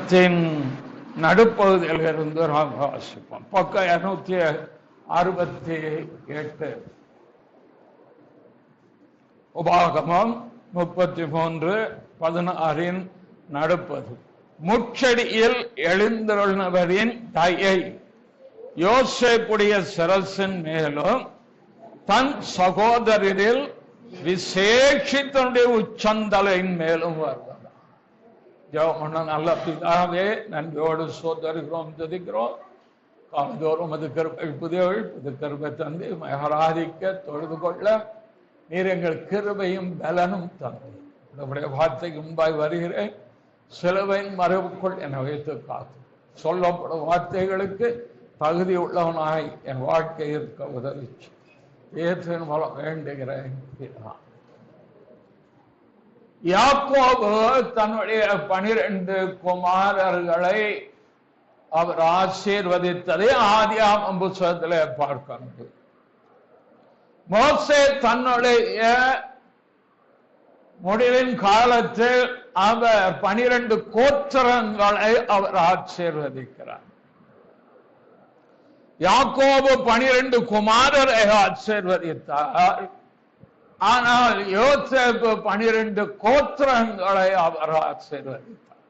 அதிகாரத்தின் நடுப்பகுதியில் இருந்து நாம் வாசிப்போம். பக்கம் 268. உபாகமம் 33:16 நடுப்பது. முச்சடியில் எழுந்தருளினவரின் தயை யோசேப்புடைய சிரசின் மேலும் தன் சகோதரரில் விசேஷித்தனுடைய உச்சந்தலையின் மேலும் வருவதா. ஜெபம் நல்ல பிதாவே, நன்றியோடு சோதரிக்கிறோம், துதிக்கிறோம். காலந்தோறும் அது கருப்பை புதியவள் புது கருப்பை தந்து ஆராதிக்க தொழுது கொள்ள நீர் எங்கள் கிருபையும் பலனும் தந்து நம்முடைய வார்த்தைக்கு முன்பாய் வருகிறேன். சிலுவையின் மரபுக்குள் என்னை வைத்து காத்து சொல்லப்படும் வார்த்தைகளுக்கு தகுதி உள்ளவனாய் என் வாழ்க்கை இருக்க உதவிச்சு ஏற்றின் மூலம் வேண்டுகிறேன். யாக்கோபு தன்னுடைய 12 குமாரர்களை அவர் ஆசீர்வதித்ததை ஆதியாகமம் புத்தகத்திலே பார்க்கிறது. மோசே தன்னுடைய முடிவின் காலத்தில் அவர் 12 கோத்திரங்களை அவர் ஆசீர்வதிக்கிறார். யாக்கோபு 12 குமாரரை ஆசீர்வதித்தார். ஆனால் யோசேப்பு 12 கோத்திரங்களை அவர் ஆசீர்வதித்தார்.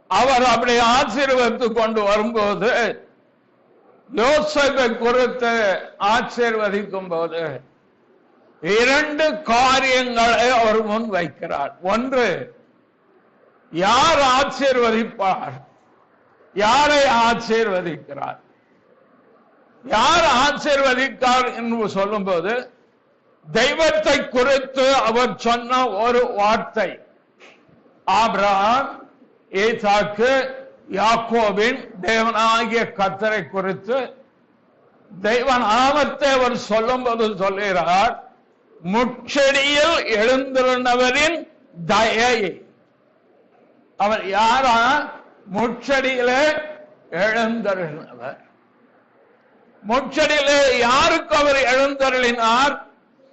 அவர் அப்படி ஆசீர்வதித்துக் கொண்டு வரும்போது யோசேப்பை குறித்து ஆசீர்வதிக்கும் போது 2 காரியங்களை அவர் முன் வைக்கிறார். ஒன்று, யார் ஆசீர்வதிப்பார், யாரை ஆசீர்வதிக்கிறார், யார் ஆசீர்வதித்தார் என்று சொல்லும் போது தெய்வத்தை குறித்து அவர் சொன்ன ஒரு வார்த்தை, ஆபிரகாம், ஈசாக்கு, யாக்கோபின் தேவனாகிய கர்த்தரை குறித்து தெய்வ நாமத்தை அவர் சொல்லும் போது சொல்கிறார், முச்சடியில் எழுந்திருந்தவரின் தயை. அவர் யாரா? முச்சடியிலே எழுந்தருளினவர். முச்சடியிலே யாருக்கு அவர் எழுந்தருளினார்?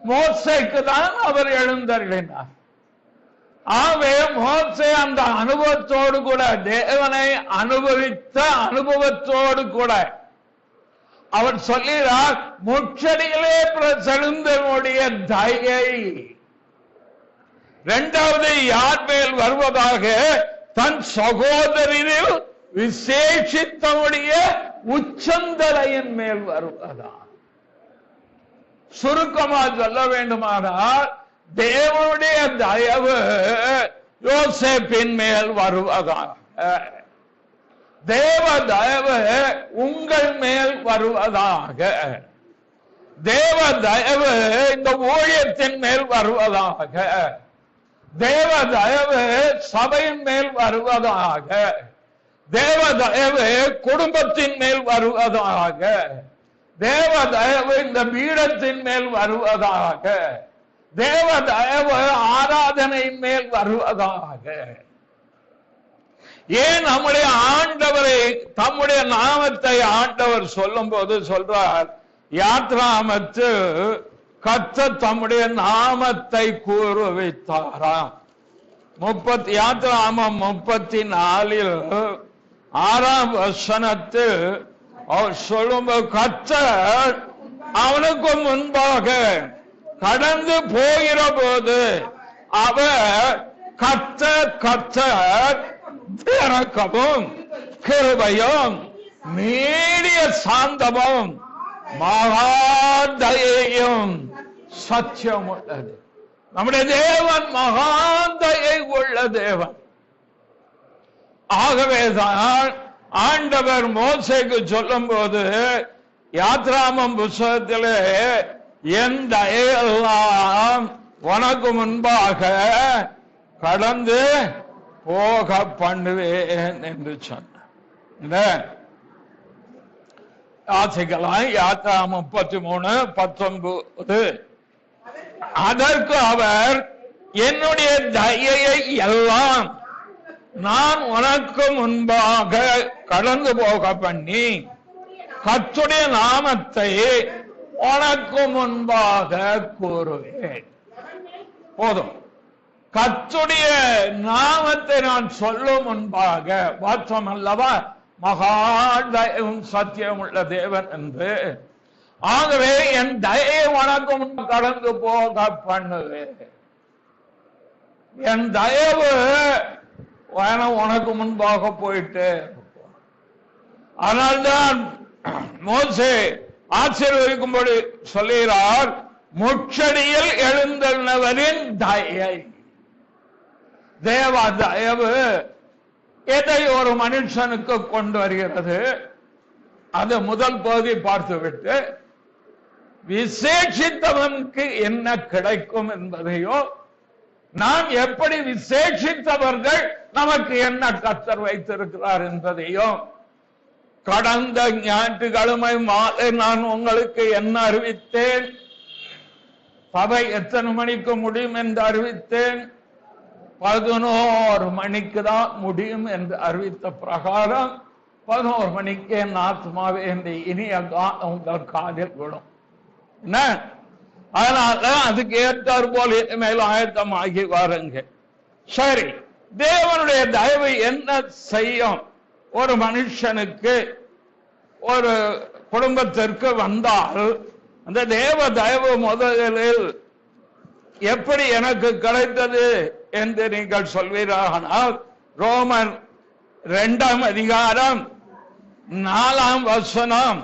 மோசேக்கு தான் அவர் எழுந்தருளினார். ஆகவே மோசே அந்த அனுபவத்தோடு கூட, தேவனை அனுபவித்த அனுபவத்தோடு கூட அவர் சொல்கிறார், முச்சடியிலே பிரசெழுந்தவனுடைய தயை. இரண்டாவது, யார் மேல் வருவதாக? தன் சகோதரரில் விசேஷித்தவனுடைய உச்சந்தலையின் மேல் வருவதா. சுருக்கமா சொல்ல வேண்டுமானால் தேவனுடைய தயவு யோசேப்பின் மேல் வருவதாக, தேவ தயவு உங்கள் மேல் வருவதாக, தேவ தயவு இந்த ஊழியத்தின் மேல் வருவதாக, தேவ தயவு சபையின் மேல் வருவதாக, தேவ தயவு குடும்பத்தின் மேல் வருவதாக, தேவ தயவு இந்த பீடத்தின் மேல் வருவதாக, தேவ தயவு ஆராதனையின் மேல் வருவதாக. ஏன் நம்முடைய ஆண்டவரை, தம்முடைய நாமத்தை ஆண்டவர் சொல்லும் போது சொல்றார், யாத்ராமத்து கர்த்தர் தம்முடைய நாமத்தை கூறுவித்தாராம். யாத்ராமம் 34 6ஆம் வசனத்தில் அவர் சொல்லும்போது, கர்த்தர் அவனுக்கு முன்பாக கடந்து போகிற போது அவர் கர்த்தர் கர்த்தர் இரக்கமும் கிருபையும் நீடிய சாந்தமும் மகா தயையும் சத்தியம் உள்ளது. நம்முடைய தேவன் மகா தயை உள்ள தேவன். ஆகவேதான் ஆண்டவர் மோசேக்கு சொல்லும் போது யாத்ராமம் புத்தகத்திலே என் தயையெல்லாம் உனக்கு முன்பாக கடந்து போக பண்ணுவேன் என்று சொன்னார். ஆசைகளாய் யாத்ராமம் 33:19. அதற்கு அவர், என்னுடைய தயையை எல்லாம் நான் உனக்கு முன்பாக கடந்து போக பண்ணி கர்த்தருடைய நாமத்தை உனக்கு முன்பாக கூறுவேன். போதும். கர்த்தருடைய நாமத்தை நான் சொல்லும் முன்பாக வாச்சம் அல்லவா மகா தயவும் சத்தியம் உள்ள தேவன் என்று. ஆகவே என் தயை வணக்கம் கடந்து போக பண்ணுவேன். என் தயவு உனக்கு முன்பாக போயிட்டு. அதனால்தான் மோசே ஆசீர்வதிக்கும்படி சொல்லுகிறார், முச்சடியில் எழுந்தவரின் தயை. தேவ தயவு எதை ஒரு மனுஷனுக்கு கொண்டு வருகிறது, அது முதல் பகுதி பார்த்துவிட்டு விசேஷித்தவனுக்கு என்ன கிடைக்கும் என்பதையோ, நாம் எப்படி விசேஷித்தவர்கள் நமக்கு என்ன கர்த்தர் வைத்திருக்கிறார் என்பதையோ, கடந்த ஞாயிற்றுக்கிழமை மாலை நான் உங்களுக்கு என்ன அறிவித்தேன், சபை எத்தனை மணிக்கு முடியும் என்று அறிவித்தேன், 11 மணிக்கு தான் முடியும் என்று அறிவித்த பிரகாரம் 11 மணிக்கு என் ஆத்மாவே என்று இனிய உங்கள் காதில் விடும். என்ன, அதனால அதுக்கு ஏற்றார் போல மேல் ஆயத்தமாகி வாருங்க. சரி, தேவனுடைய தயவு என்ன செய்யும்? ஒரு மனுஷனுக்கு, ஒரு குடும்பத்திற்கு வந்தால் அந்த தேவ தயவு முதலில் எப்படி எனக்கு கிடைத்தது என்று நீங்கள் சொல்வீரானால், ரோமர் 2ஆம் அதிகாரம் 4ஆம் வசனம்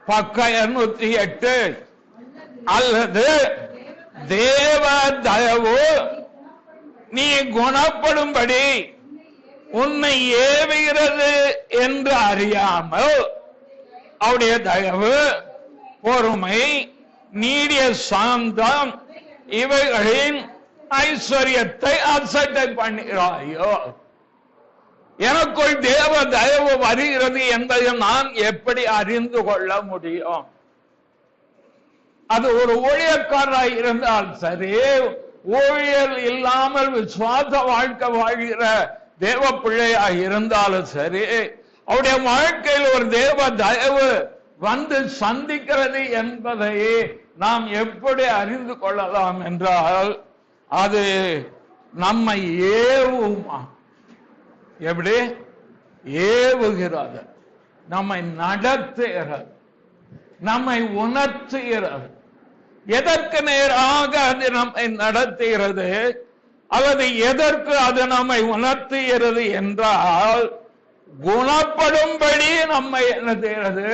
பக்கம் 208. அல்லது தேவ தயவு நீ குணப்படும்படி உன்னை ஏவுகிறது என்று அறியாமல் அவருடைய தயவு, பொறுமை, நீடிய சாந்தம் இவைகளின் ஐஸ்வர்யத்தை அசட்டை பண்ணுகிறாயோ. எனக்குள் தேவ தயவு வருகிறது என்பதை நான் எப்படி அறிந்து கொள்ள முடியும்? அது ஒரு ஊழியக்காரராக இருந்தால் சரி, ஊழியர் இல்லாமல் விசுவாச வாழ்க்கை வாழ்கிற தேவ பிள்ளையாக இருந்தாலும் சரி, அவருடைய வாழ்க்கையில் ஒரு தேவ தயவு வந்து சந்திக்கிறது என்பதை நாம் எப்படி அறிந்து கொள்ளலாம் என்றால், அது நம்மை ஏவுமா? எப்படி ஏவுகிறது? நம்மை நடத்துகிறது, நம்மை உணர்த்துகிறது. எதற்கு நேராக அது நம்மை நடத்துகிறது அல்லது எதற்கு அது நம்மை உணர்த்துகிறது என்றால், குணப்படும்படி நம்மை என்ன செய்கிறது?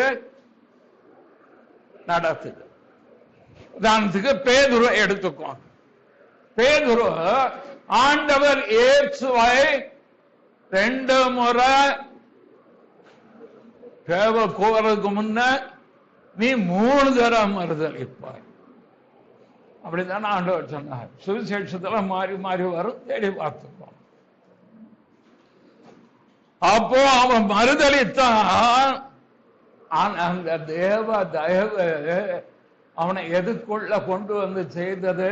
நடத்துது. உதாரணத்துக்கு பேதுரு எடுத்துக்கோங்க. பேதுரு ஆண்டவர் இயேசுவை 2 முறை தேவ கூறதுக்கு முன்ன நீ 3 தரம் மறுதலிப்பாய் அப்படித்தானே ஆண்டவர் சொன்னார். சுவிசேஷத்துல மாறி மாறி வரும், தேடி பார்த்துப்போம். அப்போ அவன் மறுதலித்தான். அந்த தேவ தயவு அவனை எதுக்குள்ள கொண்டு வந்து செய்தது?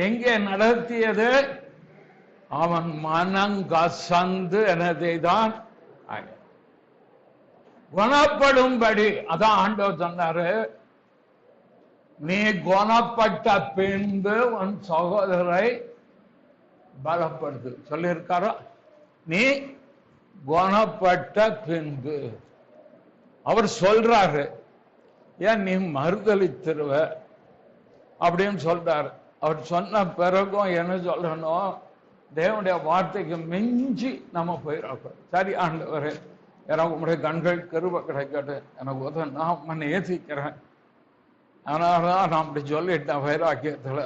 எங்கே நடத்தியது? அவன் மனம் கசந்து என்னதைதான் குணப்படும்படி. அதான் ஆண்டவர் சொன்னாரு, நீ குணப்பட்ட பின்பு உன் சகோதரரை பலப்படுத்து சொல்லியிருக்காரோ. நீ குணப்பட்ட பின்பு அவர் சொல்றாரு, ஏன் நீ மறுதலித்திருவ அப்படின்னு சொல்றாரு. அவர் சொன்ன பிறகும் என்ன சொல்லணும்? தேவனுடைய வார்த்தைக்கு மிஞ்சி நம்ம போயிடக்கூடாது. சரி ஆண்டவரே, எனக்கு உங்களுடைய கண்கள் கிருபை கிடைக்கட்டும், எனக்கு உதவ, நான் உன்னை நேசிக்கிறேன், அதனாலதான் நான் அப்படி சொல்லிட்டேன், வைராக்கியத்துல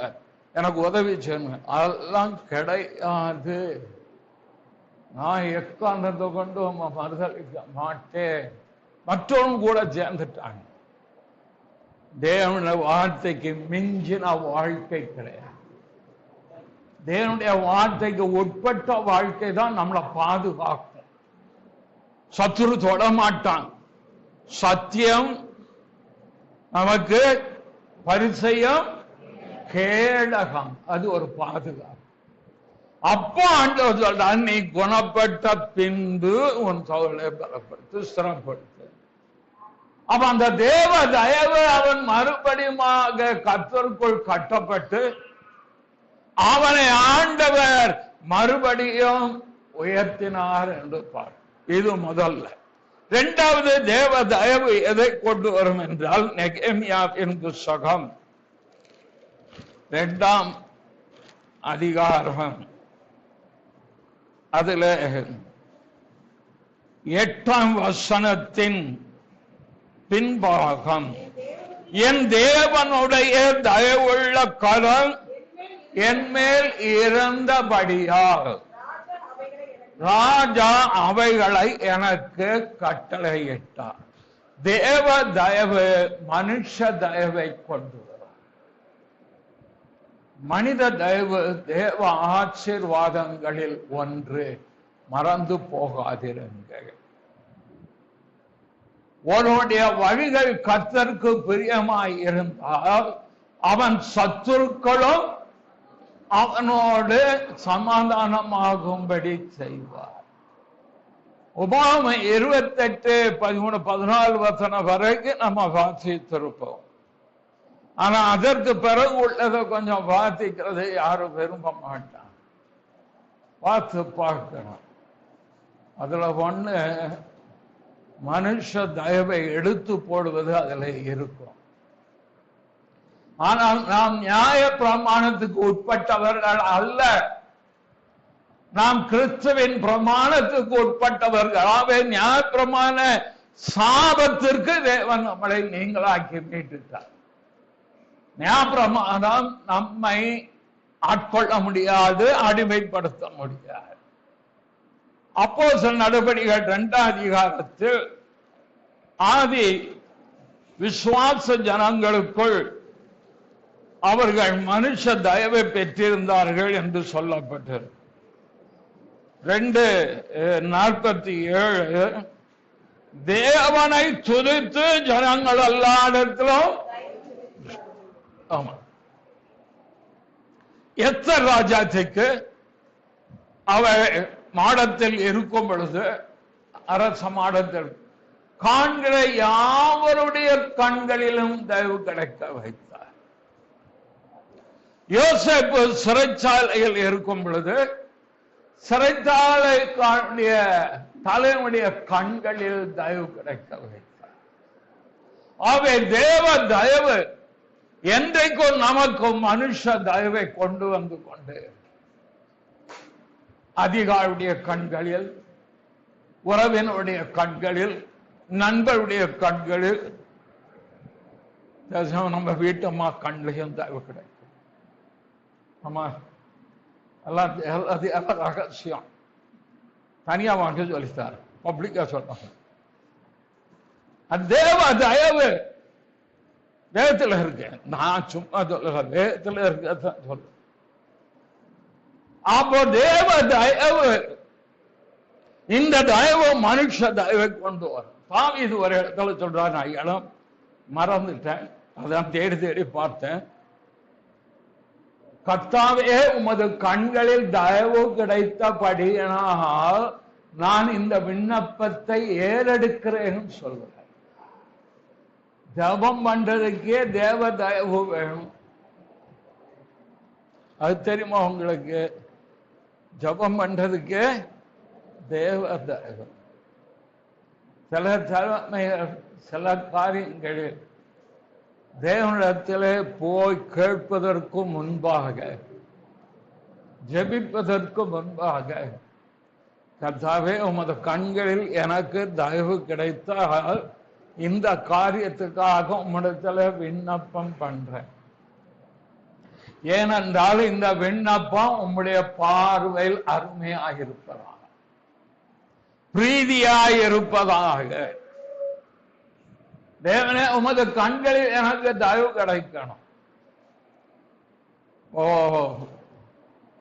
எனக்கு உதவி செய்யணும். அதெல்லாம் கிடையாது. நான் எக்காரணத்தை கொண்டு மறுதலிக்க மாட்டேன். மற்றவங்க கூட சேர்ந்துட்டாங்க. தேவனுடைய வார்த்தைக்கு மிஞ்சின வாழ்க்கை கிடையாது. தேவனுடைய வார்த்தைக்கு உட்பட்ட வாழ்க்கை தான் நம்மளை பாதுகாக்கும். சத்துரு தொட மாட்டான். சத்தியம் நமக்கு பரிசயம் கேடகம், அது ஒரு பாதுகாப்பு. அப்போ ஆண்டவர் சொல்றான், நீ குணப்பட்ட பின்பு உன் சோதனை பலப்படுத்து, ஸ்திரப்படுத்து. அப்ப அந்த தேவ தயவு அவன் மறுபடியுமாக கர்த்தருக்குள் கட்டப்பட்டு அவனை ஆண்டவர் மறுபடியும் உயர்த்தினார் என்று பார். இது முதல்ல. இரண்டாவது, தேவ தயவு எதை கொண்டு வரும் என்றால், நெகேமியாவின் புத்தகம் 2ஆம் அதிகாரம் அதுல 8ஆம் வசனத்தின் பின்பாகம், என் தேவனுடைய தயவுள்ள கரம் என் மேல் இருந்தபடியால் ராஜா அவைகளை எனக்கு கட்டளையிட்டார். தேவ தயவு மனுஷ தயவை கொண்டு வரும். மனித தயவு தேவ ஆசீர்வாதங்களில் ஒன்று, மறந்து போகாதிருங்கள். ஒருவனுடைய வழிகள் கர்த்தருக்கு பிரியமாய் இருந்தால் அவன் சத்துருக்களும் அவனோடு சமாதானமாகும்படி செய்வார். உபாகம 28, 13, 14 வசனம் வரைக்கும் நம்ம வாசித்திருப்போம். ஆனா அதற்கு பிறகு உள்ளதை கொஞ்சம் வாசிக்கிறது யாரும் விரும்ப மாட்டான். பார்த்து பார்க்கணும். அதுல ஒண்ணு, மனுஷ தயவை எடுத்து போடுவது அதுல இருக்கும். ஆனால் நாம் நியாய பிரமாணத்துக்கு உட்பட்டவர்கள் அல்ல. நாம் கிறிஸ்துவின் பிரமாணத்துக்கு உட்பட்டவர்களாவே நியாய பிரமாண சாபத்திற்கு தேவன் நம்மளை நீங்களாக்கி மீட்டுட்டார். நியாய பிரமாணம் நம்மை ஆட்கொள்ள முடியாது, அடிமைப்படுத்த முடியாது. அப்போஸ்தலர் நடபடிகள் 2ஆம் அதிகாரத்தில் ஆதி விசுவாச ஜனங்களுக்குள் அவர்கள் மனுஷ தயவை பெற்றிருந்தார்கள் என்று சொல்லப்பட்டது. 2:47, தேவனை துதித்து ஜனங்கள் எல்லாரிடத்திலும், ஆமா, எஸ்தர் ராஜாத்திக்கு அவர் மாடத்தில் இருக்கும் பொழுது, அரச மாடத்தில் காண்கிற யாவருடைய கண்களிலும் தயவு கிடைக்க வைத்தார். யோசேப்பு சிறைச்சாலையில் இருக்கும் பொழுது சிறைச்சாலை தலைவனுடைய கண்களில் தயவு கிடைக்க வைத்தார். ஆகவே தேவ தயவு என்றைக்கும் நமக்கு மனுஷ தயவை கொண்டு வந்து கொண்டு, அதிகாரியுடைய கண்களில், உறவினுடைய கண்களில், நண்பருடைய கண்களில், நம்ம வீட்டம்மா கண்களையும் தயவு கிடைக்கும். ஆமா, எல்லாம் ரகசியம். தனியா வாங்க சொல்லித்தார், பப்ளிக்கா சொல்றாங்க. தேவ தயவு வேதத்துல இருக்கு. நான் சும்மா சொல்ல, வேதத்துல இருக்க சொல்ல. அப்போ தேவ தயவு, இந்த தயவு மனுஷ தயவை கொண்டு வரும். தாவீது ஒரு இடத்துல சொல்றார், நான் இடம் மறந்துட்டேன், அதான் தேடி தேடி பார்த்தேன். கர்த்தாவே, உமது கண்களில் தயவு கிடைத்தபடியினால் நான் இந்த விண்ணப்பத்தை ஏறெடுக்கிறேன் சொல்றேன். ஜபம் பண்றதுக்கே தேவ தயவு வேணும். அது தெரியுமா உங்களுக்கு? ஜபம் பண்றதுக்கே தேவ தயவு. சில காரியங்களில் தேவனிடத்திலே போய் கேட்பதற்கு முன்பாக, ஜெபிப்பதற்கு முன்பாக, கர்த்தாவே, உமது கண்களில் எனக்கு தயவு கிடைத்தால் இந்த காரியத்துக்காக உம்மிடத்துல விண்ணப்பம் பண்றேன். ஏனென்றால் இந்த விண்ணப்பம் உம்முடைய பார்வையில் அருமையாக இருப்பதாக, பிரீதியாயிருப்பதாக. தேவனே, உமது கண்களில் எனக்கு தயவு கிடைக்கணும். ஓ,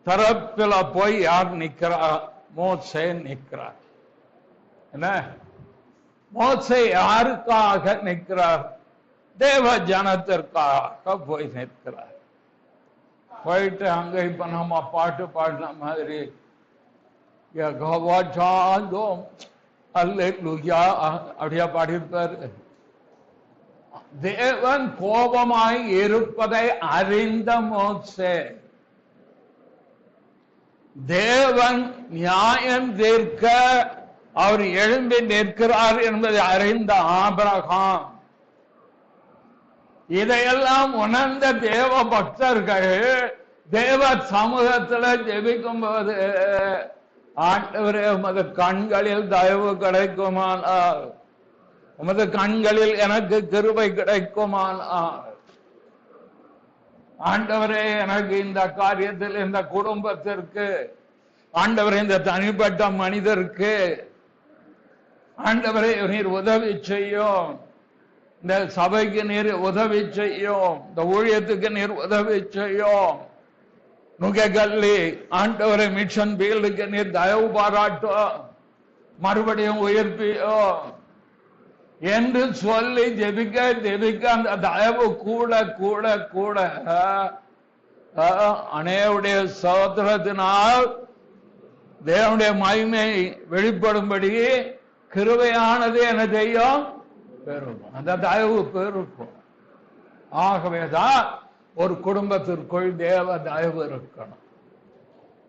தரப்பில போய் யார் நிக்கிறா? மோசே நிற்கிறார். என்ன, மோசே யாருக்காக நிற்கிறார்? தேவ ஜனத்திற்காக போய் நிற்கிறார். போயிட்டு அங்க இப்ப நம்ம பாட்டு பாடின மாதிரி அல்லேலூயா அப்படியா பாடியிருப்பாரு. தேவன் கோபமாய் இருப்பதை அறிந்த மோசே தேவன் நியாயம் தீர்க்க அவர் எழும்பி நிற்கிறார் என்பதை அறிந்த ஆபிரகாம், இதையெல்லாம் உணர்ந்த தேவ பக்தர்கள் தேவ சமூகத்தில் ஜெபிக்கும் போது, ஆண்டவரே உமது கண்களில் தயவு கிடைக்குமானால், உமது கண்களில் எனக்கு கிருபை கிடைக்குமானால், ஆண்டவரே எனக்கு இந்த காரியத்தில் இந்த குடும்பத்திற்கு, ஆண்டவரே இந்த தனிப்பட்ட மனிதருக்கு ஆண்டவரே நீர் உதவி செய்யும், இந்த சபைக்கு நீர் உதவி செய்யும், இந்த ஊழியத்துக்கு நீர் உதவி செய்யும், நுகல்லி ஆண்டவரை மிஷன் ஃபீல்டுக்கு நீர் தயவு பாராட்டும், மறுபடியும் உயிர்ப்பியும் என்று சொல்லி ஜெபிக்க ஜெபிக்க அந்த தயவு கூட கூட கூட அநேகருடைய சகோதரத்தினால் தேவனுடைய மகிமை வெளிப்படும்படி கிருபையானது என்ன செய்யும், பெருகும். அந்த தயவு பெருக்கும். ஆகவேதான் ஒரு குடும்பத்திற்குள் தேவ தயவு இருக்கணும்,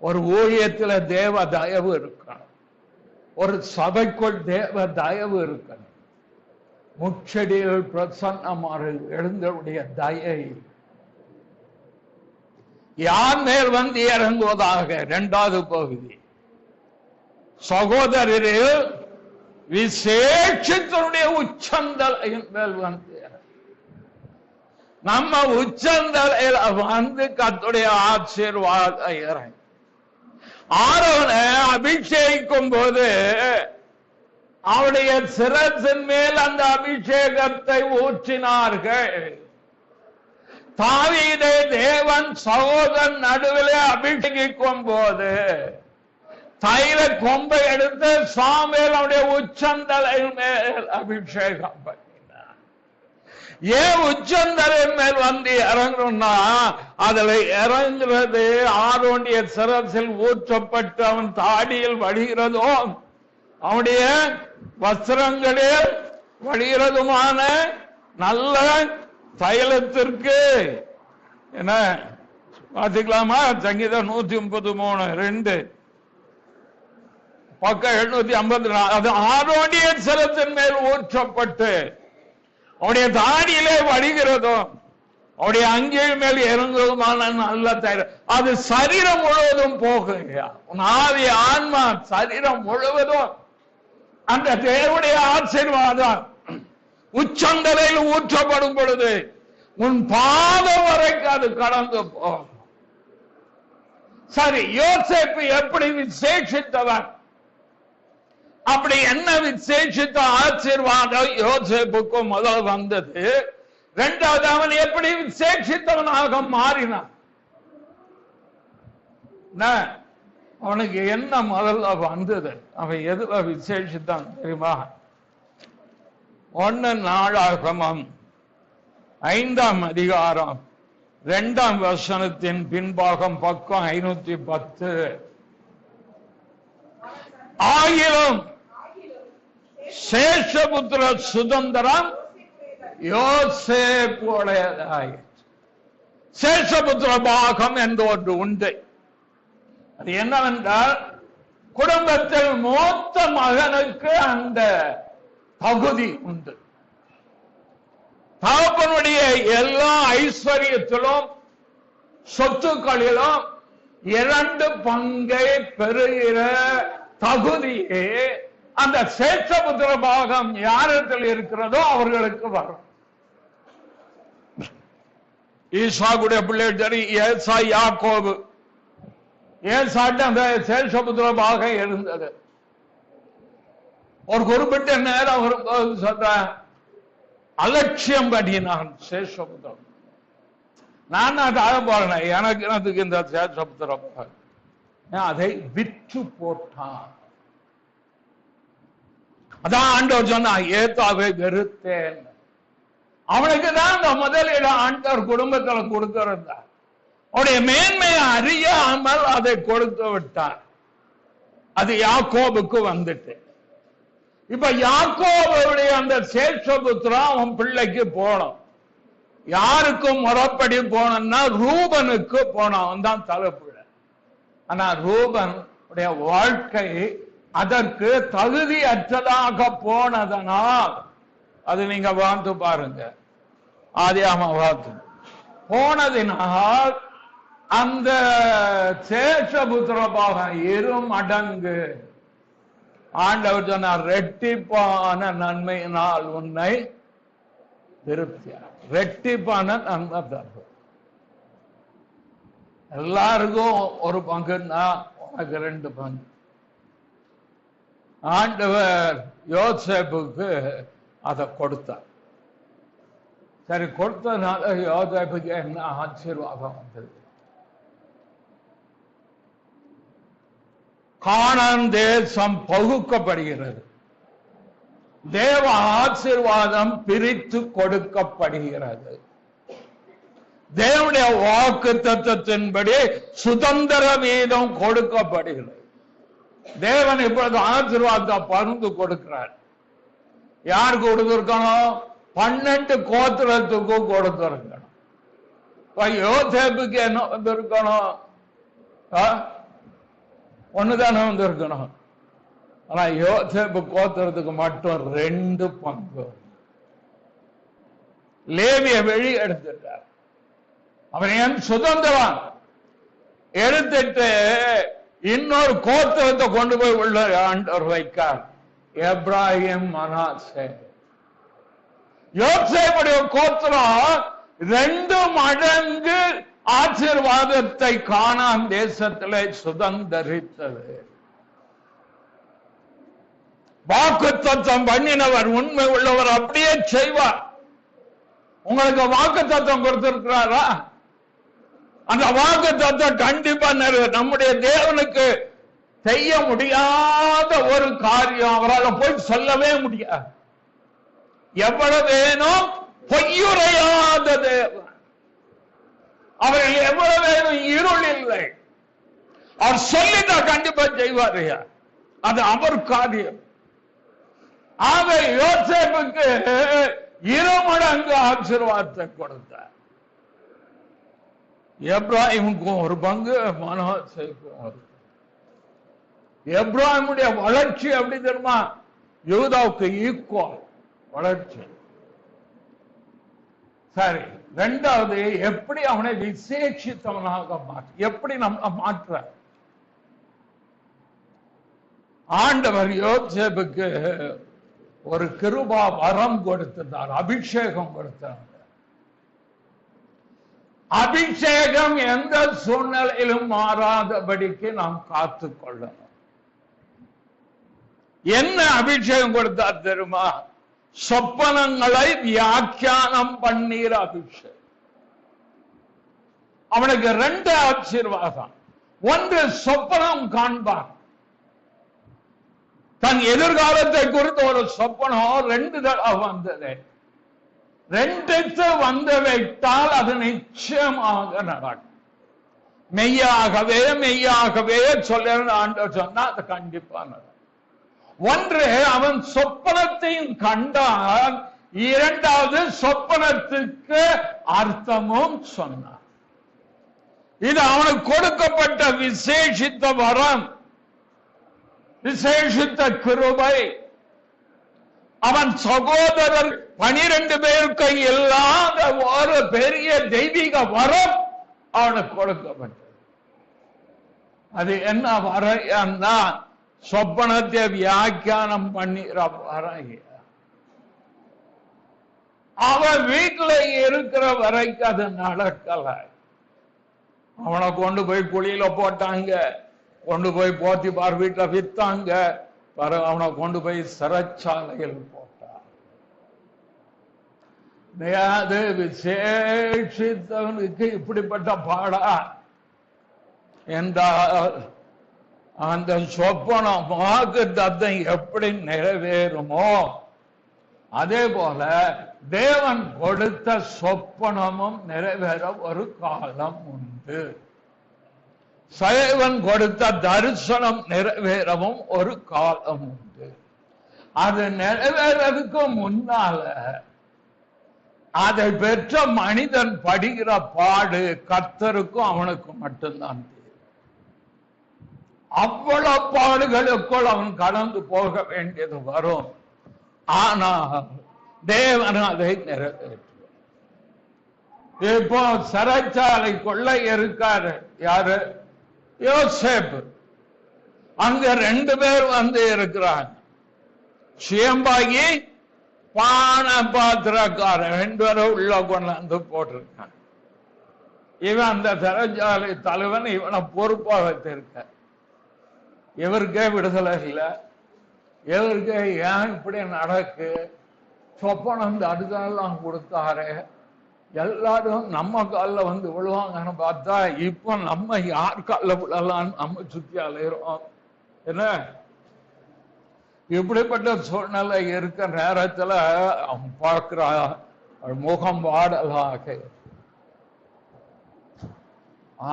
ஒரு ஊழியத்தில் தேவ தயவு இருக்கணும், ஒரு சபைக்குள் தேவ தயவு இருக்கணும். முச்செடியில் பிரசன்னமாக எழுந்தவுடைய தயை யார் மேல் வந்து இறங்குவதாக. இரண்டாவது பகுதி, சகோதரரில் விசேஷத்தினுடைய உச்சந்தலையின் மேல் வந்து, நம்ம உச்சந்தலையில் வந்து கர்த்தருடைய ஆசீர்வாதம் இறங்கி ஆரோனை அபிஷேகிக்கும் போது அவருடைய சிரசின் மேல் அந்த அபிஷேகத்தை ஊற்றினார்கள். தாவீதை தேவன் சகோதரன் நடுவிலே அபிஷேகிக்கும் போது தைல கொம்பை எடுத்து சாமுவேல் அவருடைய உச்சந்தலையின் மேல் அபிஷேகம் பண்ணினார். ஏன் உச்சந்தலையின் மேல் வந்து இறங்கணும்னா, அதுல இறங்குறது ஆரோனுடைய சிரசில் ஊற்றப்பட்டு அவன் தாடியில் வடிகிறதோ, அவனுடைய வஸ்திரங்களில் வழிகிறதுமான நல்ல தைலத்திற்கு என்ன பாத்துக்கலாமா? சங்கீதம் 133:2 பக்கம் 754. அது ஆரோனிய சிரத்தின் மேல் ஊற்றப்பட்டு அவனுடைய தாடியிலே வடிகிறதும் அவருடைய அங்கியின் மேல் இறங்குவதுமான நல்ல தைலம். அது சரீரம் முழுவதும் போகுங்க. ஆவி ஆன்மா சரீரம் முழுவதும் அந்த தேவனுடைய ஆசீர்வாதம் உச்சந்தலையில் ஊற்றப்படும் பொழுது உன் பாதம் வரைக்கும் அது கடந்து போகும். சரி, யோசேப்பு எப்படி விசேஷித்தவன்? அப்படி என்ன விசேஷித்த ஆசீர்வாதம் யோசேப்புக்கு முதல் வந்தது? இரண்டாவது, அவன் எப்படி விசேஷித்தவனாக மாறினான்? அவனுக்கு என்ன முதல்ல வந்தது? அவன் எதுல விசேஷித்தான் தெரியுமா? 1 நாளாகமம் 5ஆம் அதிகாரம் 2ஆம் வசனத்தின் பின்பாகம் பக்கம் 510. ஆயிரம் சேஷபுத்திர சுதந்திரம் யோசேப்புடையதாயிற்று. சேஷபுத்திர பாகம் என்று ஒன்று உண்டு. அது என்னவென்றால், குடும்பத்தில் மூத்த மகனுக்கு அந்த பகுதி உண்டு. தகப்பனுடைய எல்லா ஐஸ்வர்யத்திலும் சொத்துக்களிலும் 2 பங்கை பெறுகிற தகுதியே அந்த சேஷபுத்திர பாகம் யாரிடத்தில் இருக்கிறதோ அவர்களுக்கு வரும். ஈசாக்குடைய பிள்ளை ஏசா, யாக்கோபு, ஏசாட்டு அந்த சேஷபுத்திர பாகம் இருந்தது. ஒரு குறிப்பிட்ட நேரம் வரும்போது சொல்ற அலட்சியம் பண்ணினான் சேஷபுத்திரம். நான் அதாக போறேன், எனக்கு இந்த சேஷபுத்திரம் அதை விற்று போட்டான். அதான் ஆண்டவர் சொன்னா, ஏத்தாவை வெறுத்தேன். அவனுக்கு தான் அந்த முதலீடு ஆண்டவர் குடும்பத்தில் கொடுத்திருந்தார். அவருடைய மேன்மையை அறியாமல் அதை கொடுத்து விட்டார். அது யாக்கோபுக்கு வந்துட்டு. இப்ப யாக்கோபுடைய அந்த சேஷபுத்திரம் அவன் பிள்ளைக்கு போனோம். யாருக்கும் முறைப்படி போனோம்னா ரூபனுக்கு போனான். அவன் தான் தலைப்பிள்ளை. ஆனா ரூபன் உடைய வாழ்க்கை அதற்கு தகுதியற்றதாக போனதனால், அது நீங்க வாழ்ந்து பாருங்க, ஆதியாகமம் வாழ்த்து போனதினால் அந்த சேஷபுத்திரபாகம் 2 மடங்கு ஆண்டவர் சொன்னார், ரெட்டிப்பான நன்மையினால் உன்னை திருப்தியா. ரெட்டிப்பான நன்மை தரும். எல்லாருக்கும் ஒரு பங்குன்னா உனக்கு 2 பங்கு. ஆண்டவர் யோசேப்புக்கு அதை கொடுத்தார். சரி, கொடுத்ததுனால யோசேப்புக்கு என்ன ஆசீர்வாதம் வந்தது? கானான் தேசம் பகுக்கப்படுகிறது. தேவ ஆசீர்வாதம் பிரித்து கொடுக்கப்படுகிறது. தேவனுடைய வாக்கு தத்தத்தின்படி சுதந்திர வீதம் கொடுக்கப்படுகிறது. தேவன் இப்பொழுது ஆசீர்வாதத்தை பகிர்ந்து கொடுக்கிறார். யாருக்கு கொடுத்திருக்கணும்? 12 கோத்திரத்துக்கும் கொடுத்திருக்கணும். யோசேப்புக்கு என்ன வந்திருக்கணும்? ஒண்ணுதானே வந்திருக்கணும். ஆனா யோசேப்பு கோத்திரத்துக்கு மட்டும் 2 பங்கு. லேவிய வெளி எடுத்துட்டார். அவன் என் சுதந்திரம் எடுத்துட்டு இன்னொரு கோத்திரத்தை கொண்டு போய் உள்ள ஆண்டவர் வைக்கார். எப்ராஹிம், மனாசே. யோசேப்புடைய கோத்திரம் 2 மடங்கு ஆசீர்வாதத்தை கானான் தேசத்திலே சுதந்தரித்தது. வாக்குத்தத்தம் பண்ணினவர் உண்மை உள்ளவர், அப்படியே செய்வார். உங்களுக்கு வாக்குத்தத்தம் கொடுத்திருக்கிறாரா? அந்த வாக்குத்தத்தம் கண்டிப்பா நம்முடைய தேவனுக்கு செய்ய முடியாத ஒரு காரியம் அவரால் போய் சொல்லவே முடியாது. எவ்வளவு வேணும்? பொய்யுரையாத தேவன். அவர்கள் எவ்வளவு வேணும்? இருள் இல்லை. அவர் சொல்லிதான் கண்டிப்பா செய்வார். அது அவர் காரியம். ஆக யோசேப்புக்கு 2 மடங்கு ஆசீர்வாதத்தை கொடுத்தார். எப்ராஹிமுக்கும் 1 பங்கு, மனாசேக்கும் 1 பங்கு. எப்ராஹிமுடைய வளர்ச்சி எப்படி தெரியுமா? யூதாவுக்கு ஈக்குவல் வளர்ச்சி. சரி, 2வது, எப்படி அவனை விசேஷித்தவனாக மாற்ற, எப்படி நம்ம மாற்ற? ஆண்டவர் யோசேப்புக்கு ஒரு கிருபா வரம் கொடுத்தார், அபிஷேகம் கொடுத்தார். அபிஷேகம் எந்த சூழ்நிலையிலும் மாறாதபடிக்கு நாம் காத்துக்கொள்ளணும். என்ன அபிஷேகம் கொடுத்தார் தெரியுமா? சொப்பனங்களை வியாக்கியானம் பண்ணீர் அபிஷேகம். அவனுக்கு 2 ஆசீர்வாதம். 1, சொப்பனம் காண்பான். தன் எதிர்காலத்தை குறித்து ஒரு சொப்பனம் 2 தடவை வந்தது. 2 வந்து வைத்தால் அது நிச்சயமாக நடக்கும். மெய்யாகவே மெய்யாகவே சொல்ல ஆண்டவர் சொன்னா அது கண்டிப்பா நடக்கும். 1, அவன் சொப்பனத்தையும் கண்டான். 2வது, சொப்பனத்துக்கு அர்த்தமும் சொன்னான். இது அவனுக்கு கொடுக்கப்பட்ட விசேஷித்த வரம், விசேஷித்த கிருபை. அவன் சகோதரர் 12 பேருக்கு இல்லாத ஒரு பெரிய தெய்வீக வரம் அவனுக்கு கொடுக்கப்பட்டது. அது என்ன வரையன்னா, சொப்பனத்தை வியாக்கியானம் பண்ணிற வரைய. அவன் வீட்டில் இருக்கிற வரைக்கும் அது நடக்கல. அவனை கொண்டு போய் குழியில போட்டாங்க, கொண்டு போய் போத்திபார் வீட்டுல வித்தாங்க, அவனை கொண்டு போய் சிறைச்சாலையில் போட்டார். அது விசேஷித்தவனுக்கு இப்படிப்பட்ட பாடா என்றால், அந்த சொப்பனம் வாக்குத்தத்தம் எப்படி நிறைவேறுமோ அதே போல தேவன் கொடுத்த சொப்பனமும் நிறைவேற ஒரு காலம் உண்டு. தேவன் கொடுத்த தரிசனம் நிறைவேறவும் ஒரு காலம் உண்டு. அது நிறைவேறதுக்கு முன்னால அதை பெற்ற மனிதன் படுகிற பாடு கர்த்தருக்கும் அவனுக்கு மட்டும்தான் தெரியும். அவ்வளவு பாடுகளுக்குள் அவன் கடந்து போக வேண்டியது வரும். ஆனா தேவன் அதை நிறைவேற்றுவார். இப்போ சிறைச்சாலை கொள்ளை இருக்காரு யாரு? யோசேப்பு. அங்க 2 பேர் வந்து இருக்கிறாங்க. சுயம்பாகி பான பாத்திரக்காரன் 2 பேரும் உள்ள கொண்டாந்து போட்டிருக்காங்க. இவன் அந்த சிறைச்சாலை தலைவன் இவனை பொறுப்பாக வைத்திருக்க. இவருக்கே விடுதலை இல்லை. இவருக்கு ஏன் இப்படி நடக்கு? சொப்பனம் அடுத்தெல்லாம் கொடுத்தாரு. எல்லாரும் நம்ம காலில் வந்து விழுவாங்கன்னு பார்த்தா இப்ப நம்ம யார் காலில் விழலாம் நம்ம சுத்தி அலையிறோம். என்ன இப்படிப்பட்ட சூழ்நிலை இருக்க நேரத்துல அவன் பார்க்கிறா முகம் வாடலாக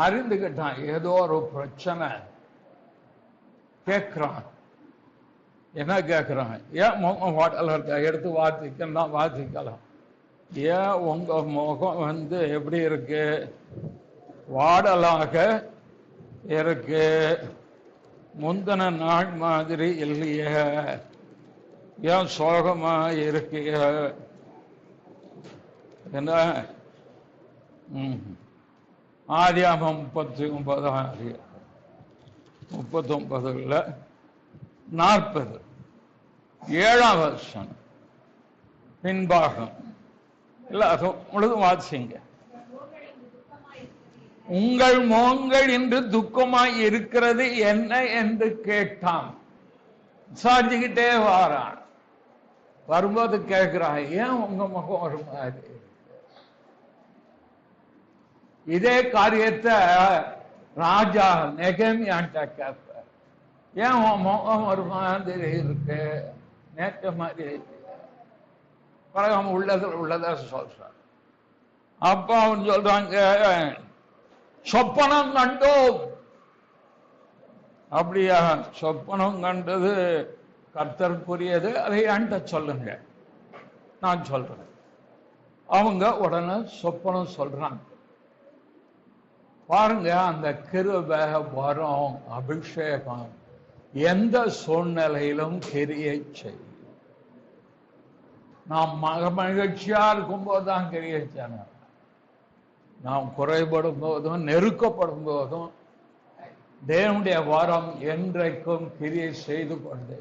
அறிந்துகிட்டான். ஏதோ ஒரு பிரச்சனை. கேட்கிறான். என்ன கேட்கிறான்? ஏன் முகம் வாடலா இருக்க? எடுத்து வாசிக்கலாம், வாசிக்கலாம். ஏன் உங்க முகம் வந்து எப்படி இருக்கு? வாடலாக இருக்கு. முந்தின நாள் மாதிரி இல்லையே. ஏன் சோகமா இருக்கு? என்ன ஆதியாகமம் 39 40 7ஆம் வருஷம் பின்பாகம் இல்ல அது முழுதும் வாசிங்க. உங்கள் முகங்கள் இன்று துக்கமாய் இருக்கிறது என்ன என்று கேட்டான். விசாரிச்சுக்கிட்டே வாரான். வரும்போது கேட்கிறான், ஏன் உங்க முகம் ஒரு மாதிரி? இதே காரியத்தை ராஜா நெகேமியான்ட்ட கேட்பார். ஏன் உன் முகம் ஒரு மாதிரி இருக்கு? நேற்று மாதிரி பிறகு அவன் உள்ளத சொல்றான். அப்ப அவன் சொல்றாங்க, சொப்பனம் கண்டோம். அப்படியா? சொப்பனம் கண்டது கர்த்தருக்குரியது, அதை என்கிட்ட சொல்லுங்க, நான் சொல்றேன். அவங்க உடனே சொப்பனம் சொல்றாங்க. பாருங்க, அந்த கிருபை வரம் அபிஷேகம் எந்த சூழ்நிலையிலும் கிரியை செய்யும். நாம் மகிழ்ச்சியா இருக்கும் போதுதான் கிரியை செய்யணும். நாம் குறைபடும் போதும் நெருக்கப்படும் போதும் தேவனுடைய வரம் என்றைக்கும் கிரியை செய்து கொண்டே.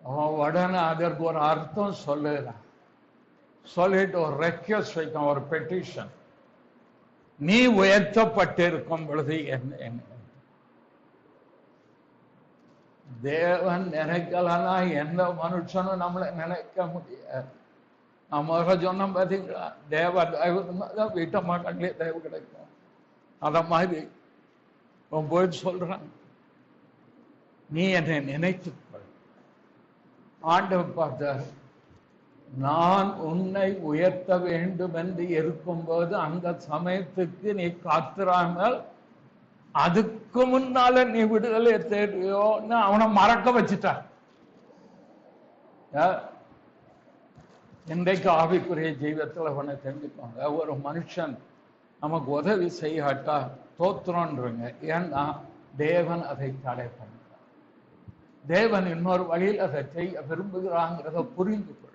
அவன் உடனே அதற்கு ஒரு அர்த்தம் சொல்லுறான். சொல்லிட்டு ஒரு ரெக்வெஸ்ட் வைக்கும், ஒரு பெட்டிஷன். நீ உயர்த்தப்பட்டிருக்கும் பொழுது என்ன தேவன் நினைக்கலன்னா எந்த மனுஷனும் நம்மளை நினைக்க முடியாது. நம்ம சொன்னோம் பார்த்தீங்களா, தேவ தயவு வீட்ட மக்களே தயவு கிடைக்கும். அத மாதிரி போய் சொல்றான், நீ என்னை நினைத்துக்கொள். ஆண்டவர் பார்த்தார், நான் உன்னை உயர்த்த வேண்டும் என்று இருக்கும்போது அந்த சமயத்துக்கு நீ காத்திராமல் அதுக்கு முன்னால நீ விடுதலை தேடியோன்னு அவனை மறக்க வச்சுட்டான். இன்றைக்கு ஆவிக்குரிய ஜீவத்தில் அவனை தெரிஞ்சுக்கோங்க. ஒரு மனுஷன் நமக்கு உதவி செய்யாட்டா தோத்துறோன்றங்க. ஏன்னா தேவன் அதை தடை பண்ணுறான். தேவன் இன்னொரு வழியில் அதை செய்ய விரும்புகிறாங்கிறத புரிந்து கொள்ள.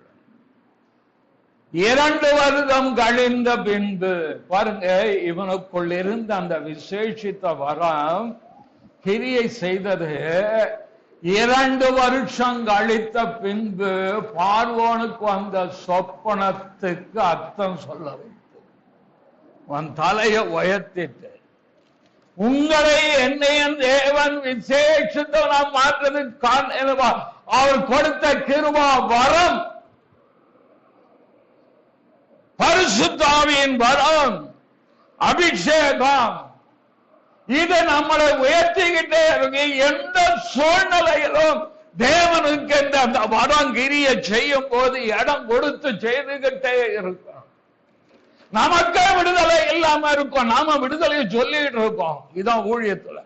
2 வருடம் கழிந்த பின்பு பாருங்க, இவனுக்குள் இருந்த அந்த விசேஷித்த வரம் கிரியை செய்தது. 2 வருஷம் கழித்த பின்பு பார்வோனுக்கு அந்த சொப்பனத்துக்கு அர்த்தம் சொல்ல வைத்து உன் தலையை உயர்த்திட்டு, உங்களை என்னையும் தேவன் விசேஷத்தை மாற்றதுக்கு அவர் கொடுத்த கிருபா வரம், பரிசுத்த ஆவியின் வரம், அபிஷேகம், இது நம்மளை உயர்த்திக்கிட்டே இருக்கு. எந்த சூழ்நிலையிலும் தேவனுக்கு என்று அந்த வரம் கிரியை செய்யும் போது இடம் கொடுத்து செய்துகிட்டே இருக்கும். நமக்கே விடுதலை இல்லாம இருக்கும். நாம விடுதலையை சொல்லிட்டு இருக்கோம். இதான் ஊழியத்துல.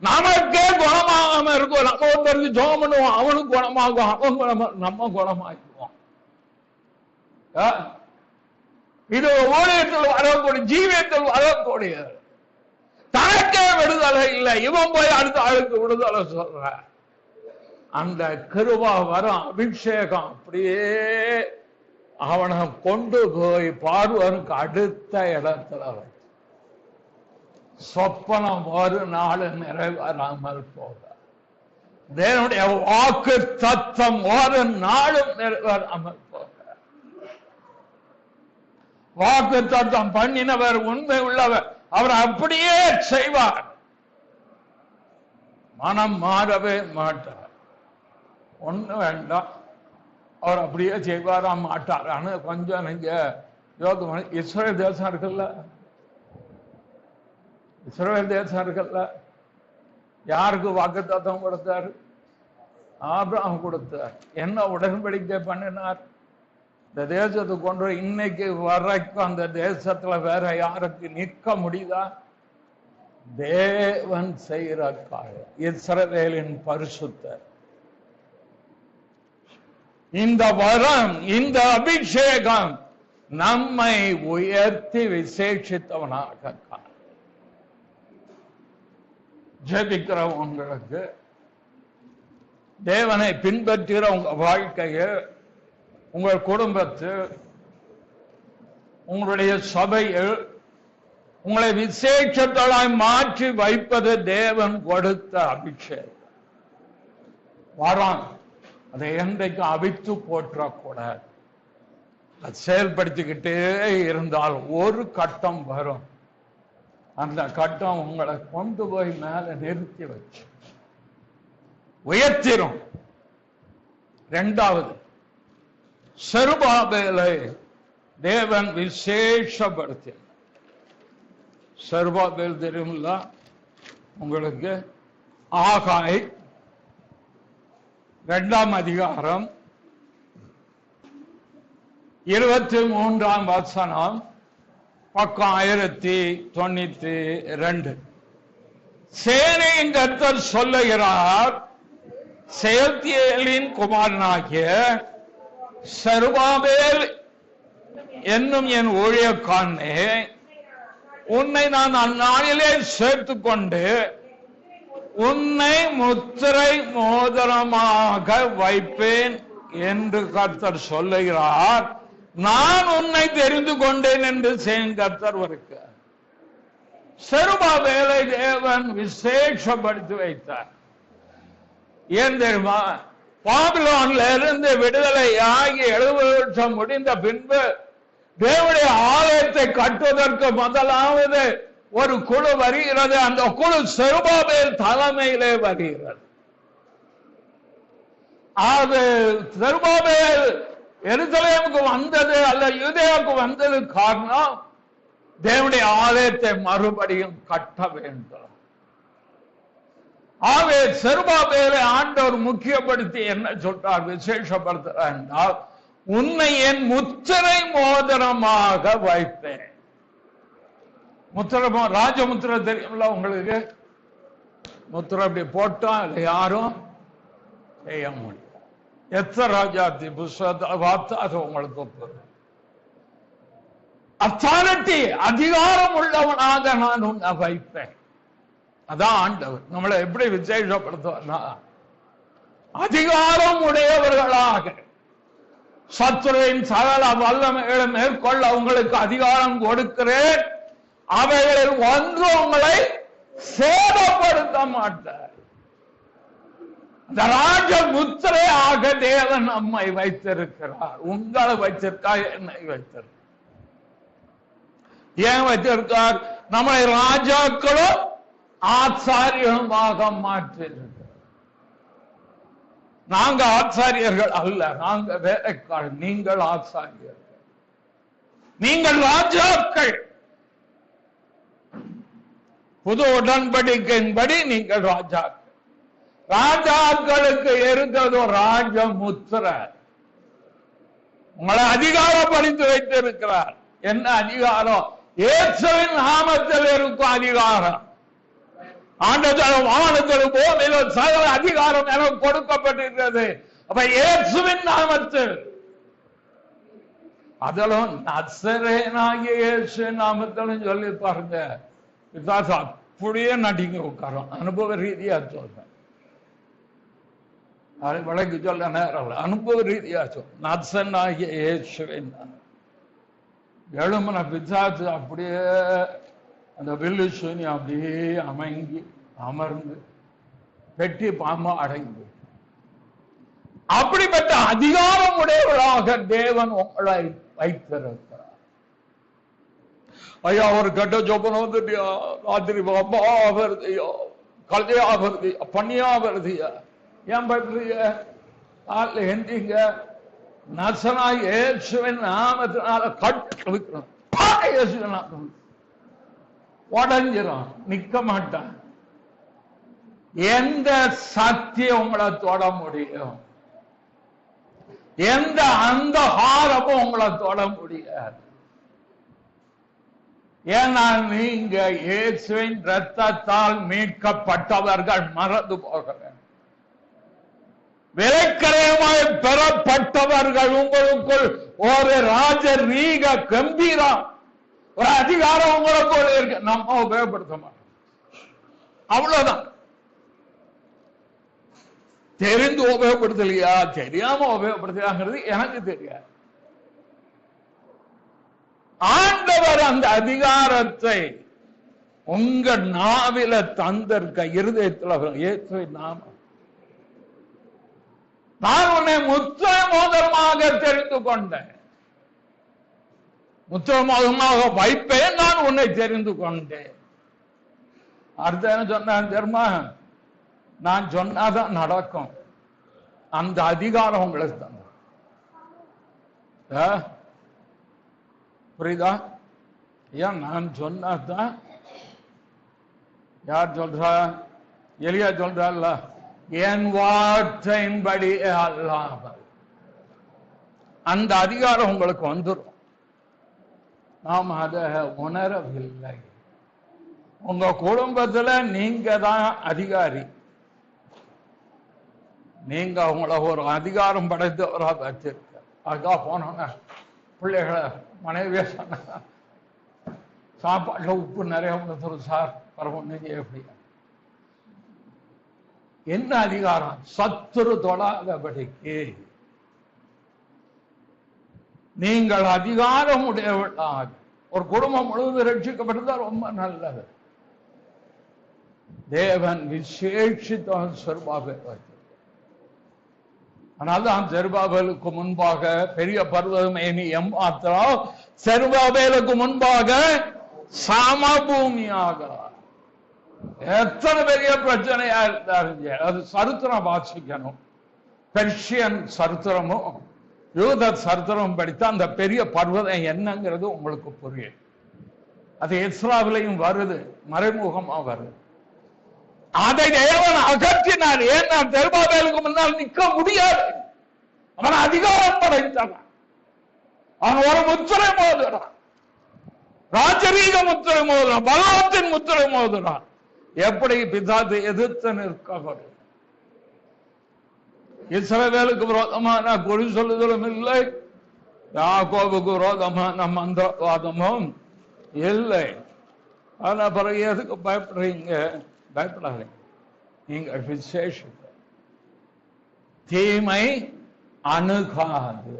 நமக்கே குணமாகாம இருக்கும். நம்ம ஒருத்தருக்கு ஜெபம் பண்ணுவோம், அவனுக்கு குணமாகும், அவன் நம்ம குணமாக்குவோம். இது ஊழியத்தில் வரக்கூடிய, ஜீவியத்தில் வரக்கூடிய தனக்கே விடுதலை இல்லை, இவன் போய் அடுத்த ஆளுக்கு விடுதலை சொல்ற. அந்த கிருபா வரும் அபிஷேகம் அப்படியே அவனை கொண்டு போய் பார்வனுக்கு அடுத்த இடத்துல சொப்பனம் ஒரு நாள் நிறைவேறாமல் போக, தேவனுடைய வாக்கு தத்தம் ஒரு நாளும் நிறைவேறாமல் போக, வாக்கு தத்தம் பண்ணினவர் உண்மை உள்ளவர், அவர் அப்படியே செய்வார், மனம் மாறவே மாட்டார். ஒண்ணு வேண்டாம், அவர் அப்படியே செய்வாரா மாட்டார். ஆனா கொஞ்சம் நீங்க யோகம், இஸ்ரேல் தேசம் இருக்குல்ல, இஸ்ரேல் தேசம் இருக்குல்ல, யாருக்கு வாக்குத்தத்தம் கொடுத்தார்? ஆபிரகாம் கொடுத்தார். என்ன உடன்படிக்கை பண்ணினார்? இந்த தேசத்துக்கு கொண்டு இன்னைக்கு வரைக்கும் அந்த தேசத்துல வேற யாருக்கு நிற்க முடியுதா? தேவன் செய்கிற காரியம், இஸ்ரவேலின் பரிசுத்தர். இந்த வரம், இந்த அபிஷேகம் நம்மை உயர்த்தி விசேஷித்தவனாக ஜெபிக்கிறவங்களுக்கு, தேவனை பின்பற்றுகிற உங்க வாழ்க்கையை, உங்கள் குடும்பத்தில், உங்களுடைய சபையில் உங்களை விசேஷத்தலாய் மாற்றி வைப்பது தேவன் கொடுத்த அபிஷேகம் வரம். அதை என்றைக்கு அவித்து போற்றக்கூடாது. அது செயல்படுத்திக்கிட்டே இருந்தால் ஒரு கட்டம் வரும், அந்த கட்டம் உங்களை கொண்டு போய் மேல நிறுத்தி வச்சு உயர்த்திரும். இரண்டாவது, செருபாபேலை தேவன் விசேஷப்படுத்தினார். செருபாபேல் தெரியுமில்ல உங்களுக்கு? ஆகாய் 2ஆம் அதிகாரம் 23ஆம் வசனம், பக்கம் 1092. சேனையின் கர்த்தர் சொல்லுகிறார், செயல்தியேலின் குமாரனாகிய செருபாபேல் என்னும் என் ஊழியக்காரனே, உன்னை நான் அந்நாளிலே சேர்த்துக் கொண்டு உன்னை முத்திரை மோதிரமாக வைப்பேன் என்று கர்த்தர் சொல்லுகிறார். நான் உன்னை தெரிந்து கொண்டேன் என்று கர்த்தர் வருகிறார். செருபாபேலை தேவன் விசேஷப்படுத்தி வைத்தார். ஏன் தெரியுமா? பாபிலோன்ல இருந்து விடுதலை ஆகி 70 வருஷம் முடிந்த பின்பு தேவனுடைய ஆலயத்தை கட்டுவதற்கு முதலாவது ஒரு குழு வருகிறது. அந்த குழு செருபாபேல் தலைமையிலே வருகிறது. அது செருபாபேல் எருசலேமுக்கு வந்தது அல்ல யூதேயாவுக்கு வந்தது காரணம், தேவனுடைய ஆலயத்தை மறுபடியும் கட்ட வேண்டும். ஆகவே செருபாபேலை ஆண்டவர் முக்கியப்படுத்தி என்ன சொல்றார், விசேஷப்படுத்துறார் என்றால், உன்னை என் முத்திரை மோதிரமாக வைப்பேன். முத்திரை, ராஜமுத்திரை தெரியும்ல உங்களுக்கு? முத்திரை அப்படி போட்டா அதை யாரும் செய்ய முடியும். எத்தனை ராஜாத்தி புஸ்தகத்தை பார்த்தா அது உங்களுக்கு அத்தாரிட்டி, அதிகாரம் உள்ளவனாக நான் உன்னை வைப்பேன். அதான் ஆண்டவர் நம்மளை எப்படி விசேஷப்படுத்துவார்னா, அதிகாரம் உடையவர்களாக சத்துருவின் சகல வல்லமைகளை மேற்கொள்ள உங்களுக்கு அதிகாரம் கொடுக்கிறேன், அவைகளில் ஒன்று உங்களை சேதப்படுத்த மாட்டார். இந்த ராஜ முத்திரையாக தேவன் நம்மை வைத்திருக்கிறார். உங்களை வைத்திருக்கார், என்னை வைத்திருக்கார். ஏன் வைத்திருக்கார்? நம்மளை ராஜாக்களும் ஆச்சாரியமாக மாற்றிருக்கிறார். நாங்க ஆச்சாரியர்கள் அல்ல, நாங்க வேலைக்காரர். நீங்கள் ஆச்சாரியர்கள், நீங்கள் ராஜாக்கள். புது உடன்படிக்கையின்படி நீங்கள் ராஜாக்கள். ராஜாக்களுக்கு இருந்தது ராஜ முத்திரை. உங்களை அதிகாரப்படுத்தி வைத்திருக்கிறார். என்ன அதிகாரம்? இயேசுவின் நாமத்தில் இருக்கும் அதிகாரம். ஆண்டவரும் வானத்திலும் பூமியிலும் சகல அதிகாரம் எனக்கு கொடுக்கப்பட்டிருக்கிறது. அப்ப இயேசுவின் நாமத்தில், அதிலும் நசரேயனாகிய இயேசு நாமத்திலும் சொல்லி பாருங்க. அப்படியே நடிங்க உட்காரோம். அனுபவ ரீதியா சொல்றேன், வழக்கு சொல்ல நேரம் அனுபவ ரீதியா சொல். நசனாகிய இயேசுவின் எழுமன பிசாசு அப்படியே அந்த வில்லு சூனி அப்படியே அமைங்கி அமர்ந்து வெட்டி பாம்பா அடைந்து, அப்படிப்பட்ட அதிகாரம் உடையவர்களாக தேவன் உங்களை வைத்திருக்கிறார். ஐயா ஒரு கட்ட ஜோப்பன வந்துட்டியா, ராத்திரி பாப்பா வருதியா, கல்தையா வருதியா, பண்ணியா வருதியா, ஏன் பண்றீங்க? எந்திங்க, நசனாய் இயேசுவின் நாமத்தினால கட்டவிக்கிறோம். உடஞ்சிரும், நிக்க மாட்டான். எந்த சத்தியம் உங்களை தொட முடியும்? எந்த அந்த ஹாரமும் உங்களை தொட முடியாது. ஏன்னா நீங்க இயேசுவின் இரத்தத்தால் மீட்கப்பட்டவர்கள். மறந்து போகிறேன், விலைக்கரையமாய் பெறப்பட்டவர்கள். உங்களுக்குள் ஒரு ராஜரீக கம்பீரம், ஒரு அதிகாரம் உங்களுக்குள் இருக்கு. நம்ம உபயோகப்படுத்த மாட்டோம், அவ்வளவுதான். தெரிந்து உபயோகப்படுத்தலையா, தெரியாம உபயோகப்படுத்தலாங்கிறது எனக்கு தெரியாது. ஆண்டவர் அந்த அதிகாரத்தை உங்க நாவில தந்திருக்க, இருதயத்தில் இயேசுவின் நாமம். நான் உன்னை முத்திரை மோதிரமாக தெரிந்து கொண்டேன், முத்திரை மோதிரமாக வைப்பேன், நான் உன்னை தெரிந்து கொண்டேன். அடுத்த என்ன சொன்னேன் தெரியுமா? நான் சொன்னாதான் நடக்கும். அந்த அதிகாரம் உங்களுக்கு தந்த, புரியுதா? ஏன் நான் சொன்னாதான். யார் சொல்றா? எலியா சொல்றாள், என் வார்த்தையின்படி அல்லாமல். அந்த அதிகாரம் உங்களுக்கு வந்துடும். நாம் அதை உணரவில்லை. உங்க குடும்பத்துல நீங்க தான் அதிகாரி. நீங்க அவங்கள ஒரு அதிகாரம் படைத்தவரா வச்சிருக்க. அதுக்காக போனோன்னா பிள்ளைகளை மனைவியே சொன்ன, சாப்பாட்டுல உப்பு நிறைய கொடுத்துரும் சார், பரவாயில்ல. எப்படி? என்ன அதிகாரம்? சத்துரு தொடாதபடிக்கு நீங்கள் அதிகாரம் உடையவர்களாக. ஒரு குடும்பம் முழுவதும் ரட்சிக்கப்பட்டது ரொம்ப நல்லது. தேவன் விசேஷித்த செருபாபேல், அதனால்தான் செருபாபேலுக்கு முன்பாக பெரிய பர்வதமே நீ எம்மாத்திரம், செருபாபேலுக்கு முன்பாக சமபூமியாக. எத்தனை பெரிய பிரச்சனையா இருந்தாருங்க. அது சரித்திரம் வாசிக்கணும். பெர்ஷியன் சரித்திரமும் யூத சரித்திரம் படித்தா அந்த பெரிய பர்வதம் என்னங்கிறது உங்களுக்கு புரியும். அது இஸ்ராவிலையும் வருது, மறைமுகமா வருது. அதை தேவன் அகற்றினார். ஏன்னா செருபாபேலுக்கு முன்னால் நிற்க முடியாது. அவன் அதிகாரம் படைத்தான். அவன் ஒரு முத்திரை மோதுறான், ராஜரீக முத்திரை மோதுறான், பலவத்தின் முத்திரை மோதுறான். எப்படி பிதாத்தை எதிர்த்து நிற்கப்படும்? இஸ்ரவேலுக்கு விரோதமான குறி சொல்லுதலும் இல்லை, யாக்கோபுக்கு விரோதமான மந்திரவாதமும் இல்லை. ஆனா பிறகு எதுக்கு பயப்படுறீங்க? பயப்படாதீங்க. நீங்கள் விசேஷம், தீமை அணுகாது.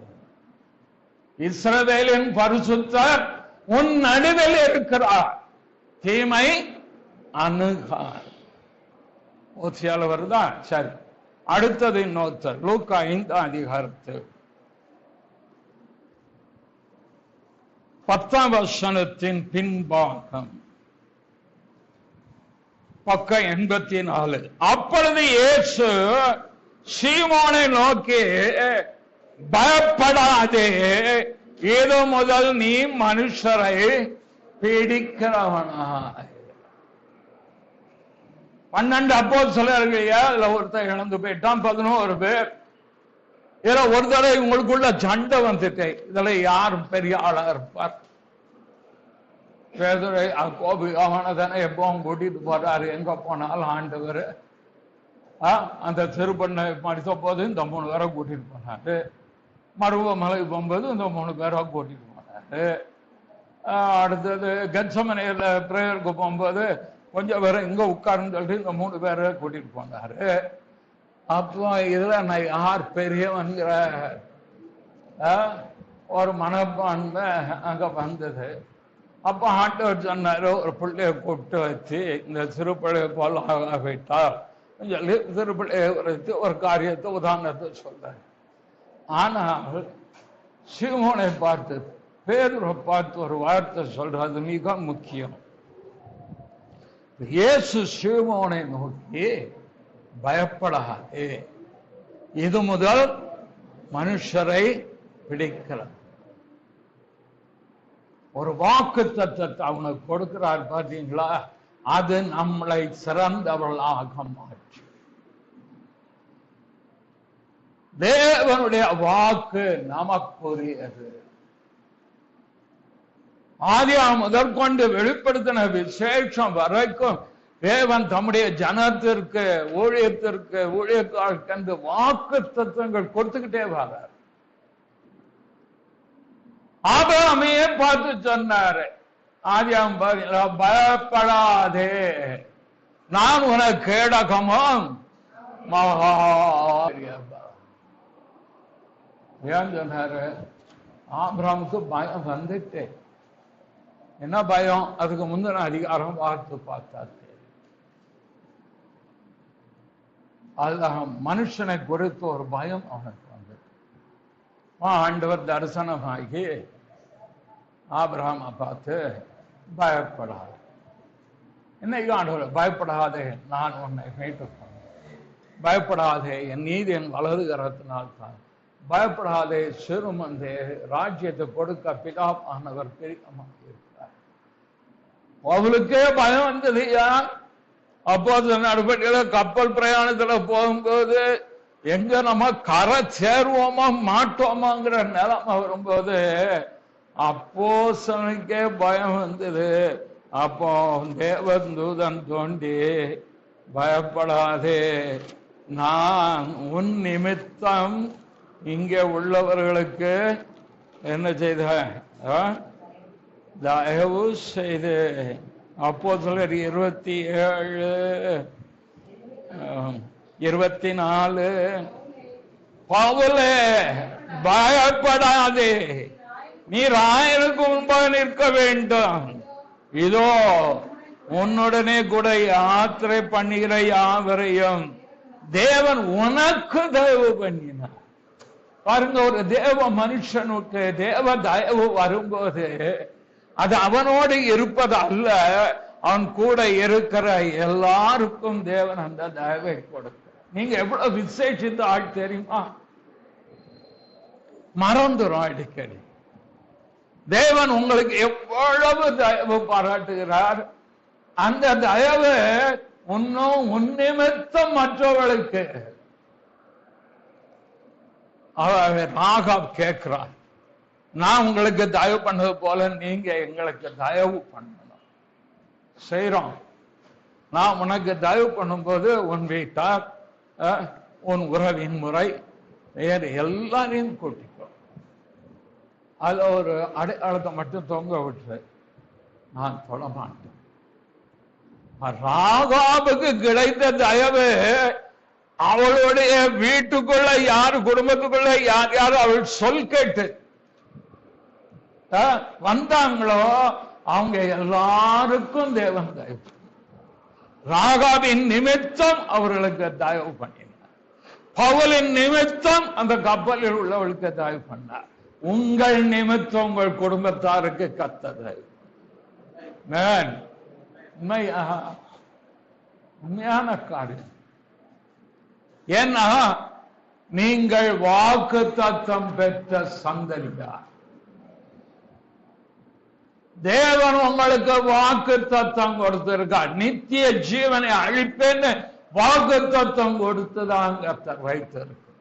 இஸ்ரவேலின் பரிசுத்தர் உன் நடுவில் இருக்கிறார், தீமை அணுகாது. ஓசியால வருதா? சரி, அடுத்தது இன்னொருத்தர் லூக்கா 5 அதிகாரத்தில் 10ஆம் வசனத்தின் பின்பாகம், பக்கம் 84. அப்பொழுது இயேசு சீமோனை நோக்கி, பயப்படாதே, இது முதல் நீ மனுஷரை பிடிக்கிறவனாய். 12 அப்போஸ்தலர்கள், அதுல ஒருத்தர் இழந்து போயிட்டான். 11 பேர். இதுல ஒரு தடவை உங்களுக்குள்ள சண்டை வந்துட்டு, இதுல யாரும் பெரிய ஆளா இருப்பார்? பேதுரை அவனதானே எப்பவும் கூட்டிட்டு போறாரு. எங்க போனாலும் ஆண்டவர் அந்த சிறுபண்ணை மடித்த போது இந்த 3 பேரை கூட்டிட்டு போனாரு. மருவமலை போகும்போது இந்த 3 பேரை கூட்டிட்டு போனாரு. அடுத்தது கெத்சமனேல பிரேயருக்கு போகும்போது கொஞ்சம் பேரை இங்க உட்கார்ந்து சொல்லிட்டு இந்த 3 பேரை கூட்டிட்டு போனாரு. அப்போ இதுல நான் யார் பெரியவன்கிற ஒரு மனப்பான்மை அங்க வந்தது. அப்ப ஆண்டவர் சொன்னாரு, ஒரு பிள்ளைய கூப்பிட்டு வச்சு இந்த சிறு பிள்ளைய போல ஆகிட்டார் சொல்லி சிறு பிள்ளைய வச்சு ஒரு காரியத்தை உதாரணத்தை சொல்றாரு. ஆனால் சீமோனை பார்த்து பேதுரை பார்த்து ஒரு வார்த்தை சொல்றது மிக முக்கியம். இயேசு சீமோனை நோக்கி பயப்படாதே, இது முதல் மனுஷரை பிடிக்கலாம். ஒரு வாக்கு தத்தத்தை அவனுக்கு கொடுக்கிறார் பார்த்தீங்களா, அது நம்மளை சிறந்தவர்களாக மாற்று. தேவனுடைய வாக்கு நமக்குரியது. ஆதியாகமம் முதற்கொண்டு வெளிப்படுத்தின விசேஷம் வரைக்கும் தேவன் தம்முடைய ஜனத்திற்கு ஊழியர்களுக்கு வாக்கு தத்துவங்கள் கொடுத்துக்கிட்டே வர்றார். ஆபிரகாமையே பார்த்து சொன்னாரு, ஆதியாகமம் பயப்படாதே, நான் உனக்கு கேடகமும் மகா. ஏன் சொன்னாரு? ஆபிரகாமுக்கு பயம் வந்துட்டு. என்ன பயம்? அதுக்கு முந்தின அதிகாரம் பார்த்து பார்த்தாரு. அதுதான் மனுஷனை குறித்து ஒரு பயம் அவனுக்கு வந்து ஆண்டவர் தரிசனமாகி ஆபிரகாமை பார்த்து பயப்படாது. இன்னைக்கு ஆண்டவர் பயப்படாதே, நான் உன்னை மீட்டு பயப்படாதே, என் நீதி என் வலதுகரத்தினால்தான், பயப்படாதே, சிறுமந்தே, ராஜ்யத்தை கொடுக்க பிதாவானவர் பிரியமாக இருக்கிறார். அவளுக்கே பயம் வந்தது. யார்? அப்போது நடவடிக்கையில கப்பல் பிரயாணத்துல போகும்போது எங்க நம்ம கரை சேருவோமா மாட்டோமாங்கிற நிலைமை வரும்போது அப்போஸ்தலனுக்கே பயம் வந்தது. அப்போ தேவதூதன் தோண்டி, பயப்படாதே, நான் உன் நிமித்தம் இங்கே உள்ளவர்களுக்கு என்ன செய்த தயவு செய்து. அப்போஸ்தலர் 27:24 பவுலே பயப்படாதே, நீர் ஆயனுக்கு முன்பாக நிற்க வேண்டும், இதோ உன்னுடனே கூட யாத்திரை பண்ணுகிற யாவரையும் தேவன் உனக்கு தயவு பண்ணினார். பாருங்க, ஒரு தேவ மனுஷனுக்கு தேவ தயவு வரும்போது அது அவனோடு இருப்பது அல்ல, அவன் கூட இருக்கிற எல்லாருக்கும் தேவன் அந்த தயவை கொடுக்க. நீங்க எவ்வளவு விசேஷித்த ஆள் தெரியுமா? மறந்துடும் அடிக்கடி. தேவன் உங்களுக்கு எவ்வளவு தயவு பாராட்டுகிறார். அந்த தயவு இன்னும் உன்னிமித்தம் மற்றவர்களுக்கு. ராகாப் கேட்கிறார், நான் உங்களுக்கு தயவு பண்ணது போல நீங்க எங்களுக்கு தயவு பண்ணணும். செய்யறோம். நான் உனக்கு தயவு பண்ணும்போது உன் வீட்டார், உன் உறவின் முறை, வேறு எல்லாரையும் கூட்டிக்கோ. அது ஒரு அடையாளத்தை மட்டும் தொங்க விட்டு நான் சொல்ல மாட்டேன். ராகாபுக்கு கிடைத்த தயவு அவளுடைய வீட்டுக்குள்ள யாரு, குடும்பத்துக்குள்ள யார் யாரு அவள் சொல் கேட்டு வந்தாங்களோ அவங்க எல்லாருக்கும் தேவன் தயவு. ராகாபின் நிமித்தம் அவர்களுக்கு தயவு பண்ணினார். பவுலின் நிமித்தம் அந்த கப்பலில் உள்ளவர்களுக்கு தயவு பண்ணார். உங்கள் நிமித்தம் உங்கள் குடும்பத்தாருக்கு கத்தது உண்மையான காரியம். ஏன்னா நீங்கள் வாக்கு தத்தம் பெற்ற சந்ததியார். தேவன் உங்களுக்கு வாக்கு தத்தம் கொடுத்திருக்கார். நித்திய ஜீவனை அழிப்பேன்னு வாக்கு தத்தம் கொடுத்துதான் கர்த்தர் வைத்திருக்கு.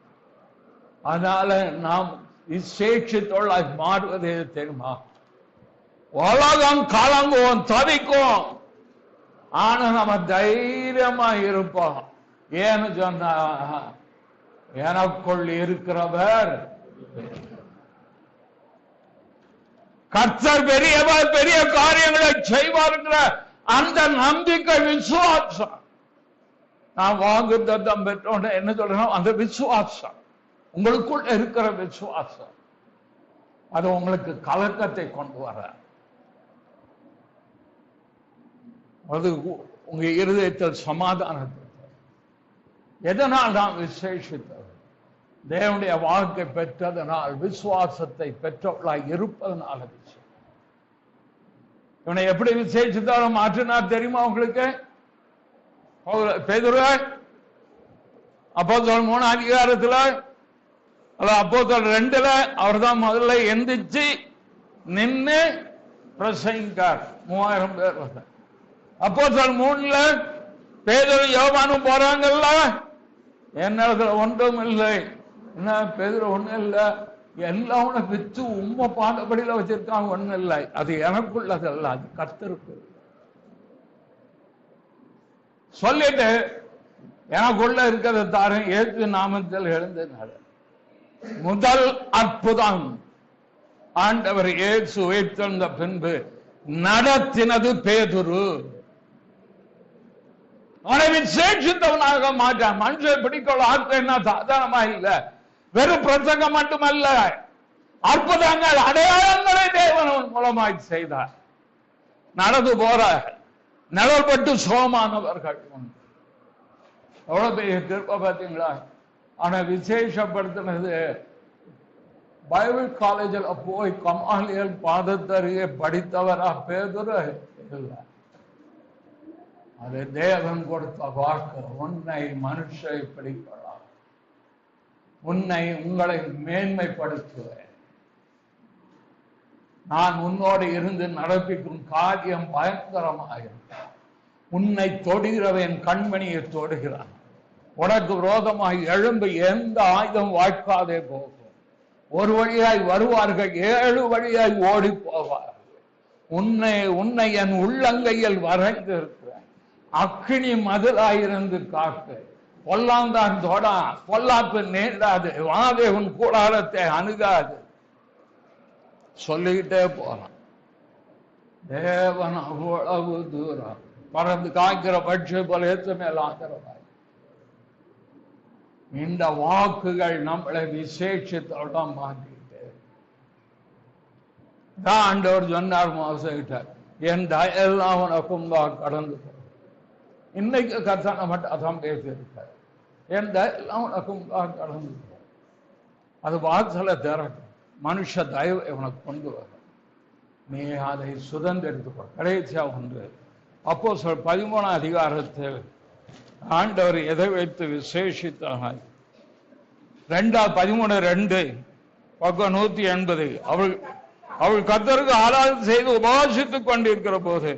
அதனால நாம் விசேஷத்தோட மாறுவது தெரியுமா? உலகம் கலங்குவோம், தவிக்கும், ஆனா நம்ம தைரியமா இருப்போம். ஏன்னு சொன்னா எனக்குள் இருக்கிறவர் கர்த்தர் பெரியவர், பெரிய காரியங்களை செய்வார். அந்த நம்பிக்கை விசுவாசம். நான் வாக்குத்தத்தம் பெற்றோன்னு என்ன சொல்றேன், அந்த விசுவாசம் உங்களுக்குள்ள இருக்கிற விசுவாசம் அது உங்களுக்கு கலக்கத்தை கொண்டு வர, அது உங்க இருதயத்தில் சமாதானத்தை. எதனால் நாம் விசேஷித்தது? தேவனுடைய வாழ்க்கை பெற்றதனால், விசுவாசத்தை பெற்றவர்களாய் இருப்பதனால. இவனை எப்படி விசேஷித்தாலும் மாற்றினார் தெரியுமா உங்களுக்கு? பேதுரு அப்போஸ்தலர் 3 அதிகாரத்துல அப்போஸ்தலர் 2 அவர் தான் முதல்ல எந்திரிச்சு நின்று பிரசங்கித்தார். 3000 பேர். அப்போஸ்தலர் 3 பேதுரு யோவானும் போறாங்கல்ல, என்னிடத்துல ஒன்றும் இல்லை. என்ன பேதுரு ஒண்ணும் இல்லை, எல்லாம் வித்து உண்மை பாதபடியில வச்சிருக்காங்க, ஒண்ணும் இல்லை. அது எனக்குள்ளதல்ல, அது கர்த்தருக்கு. சொல்லிட்டு எனக்குள்ள இருக்கிறத தாரு இயேசு நாமத்தில் எழுந்தினார். முதல் அற்புதம் ஆண்டவர் இயேசு உயிர்த்தெழுந்த பின்பு நடத்தினது பேதுரு. அவனை விசேஷித்தவனாக மாட்டான். மனுஷன் பிடிக்கொள்ள ஆத்மா சாதாரணமா இல்ல, வெறும் பிரசங்கம் மட்டுமல்ல, அற்புதங்கள் அடையாளங்களை தேவன் மூலமாய் செய்தார். நடந்து போற நிழல்பட்டு சோமானவர்கள் எவ்வளவு பெரிய கிருபை பார்த்தீங்களா? ஆனா விசேஷப்படுத்தினது பைபிள் காலேஜில் போய் கமாலியல் பாதத்தருகே படித்தவரா பேதுரு இல்லை. அது தேவன் கொடுத்த வாக்கு. உன்னை மனுஷை பிடிக்கலாம், உங்களை மேன்மைப்படுத்துவேன், நான் உன்னோடு இருந்து நடப்பிக்கும் காரியம் பயங்கரமாயிருக்கும், உன்னை தொடுகிறவன் கண்மணியை தொடுகிறான், உனக்கு விரோதமாய் எழும்பு எந்த ஆயுதம் வாய்க்காதே போகும், ஒரு வழியாய் வருவார்கள் 7 வழியாய் ஓடி போவார்கள், உன்னை என் உள்ளங்கையில் வரைந்து இருக்கிறேன், அக்கினி மதிலாயிருந்து காக்கு, பொல்லாந்தான் தொடா, பொல்லாப்பு நேராது, வாதே உன் கூடாரத்தை அணுகாது, சொல்லிக்கிட்டே போறான். தேவன் அவ்வளவு தூரம் பறந்து காய்க்கிற பட்சை போல ஏற்ற மேல் ஆகிறவாய். இந்த வாக்குகள் நம்மளை விசேஷத்தோட மாற்றிட்டு ஆண்டவர் சொன்னார் மோசையிட்டார், என் எல்லாம் உனக்கும் கடந்து போ. இன்னைக்கு கர்த்தனை மட்டும் அதான் பேசியிருக்கார், என் எல்லாம் உனக்கும் கடந்து போ. அது வாசல திறக்கும், மனுஷ தயவு உனக்கு கொண்டு வரும், நீ அதை சுதந்திரித்துக்கோ. கடைசியா ஒன்று அப்போஸ்தலர் 13 அதிகாரத்தில் ஆண்டவர் எதை வைத்து விசேஷித்தார்? 13:2 பக்கம் 180. அவள் கர்த்தருக்கு ஆராதனை செய்து உபவாசித்துக் கொண்டிருக்கிற போது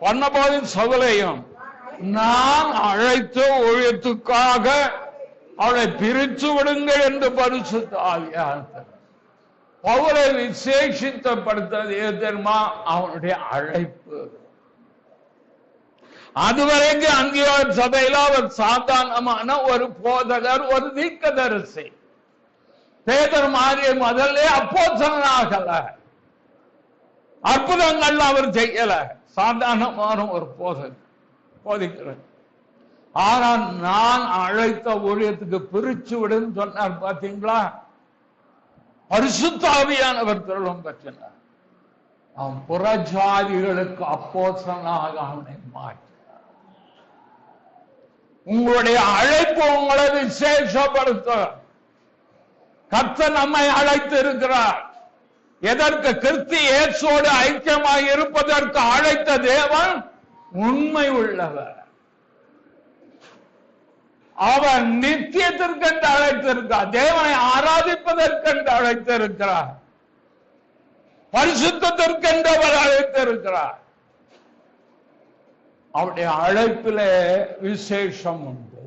பண்ணபோதின் சகலையும் நான் அழைத்த ஊழியத்துக்காக அவளை பிரித்து விடுங்கள் என்று பரிசுத்த ஆவியானவர் பவுலை விசேஷித்தப்படுத்தது தெரியுமா? அவனுடைய அழைப்பு. அதுவரைக்கும் அந்தியோகியா சபையில அவர் சாதாரணமான ஒரு போதகர், ஒரு தீர்க்கதரிசி. பேதர் மாறிய முதல்ல அப்போஸ்தலனாகல, அற்புதங்கள் அவர் செய்யல, சாதாரணமான ஒரு போதிக்கிறார். ஆனால் நான் அழைத்த ஊழியத்துக்கு பிரிச்சு விடுன்னு சொன்னார். பாத்தீங்களா? பரிசுத்த ஆவியானவர் திருளம் பெற்றார். அவன் புறஜாதிகளுக்கு அப்போஸ்தலனாக அவனை மாற்றினார். உங்களுடைய அழைப்பு உங்களை விசேஷப்படுத்த கர்த்தர் நம்மை அழைத்து இருக்கிறார். எதற்கு? கிறிஸ்து இயேசுவோடு ஐக்கியமாக இருப்பதற்கு அழைத்த தேவன் உண்மை உள்ளவர். அவர் நித்தியத்திற்கென்று அழைத்திருக்கிறார், தேவனை ஆராதிப்பதற்கென்று அழைத்திருக்கிறார், பரிசுத்தத்திற்கென்று அவர் அழைத்திருக்கிறார். அவருடைய அழைப்பிலே விசேஷம் உண்டு.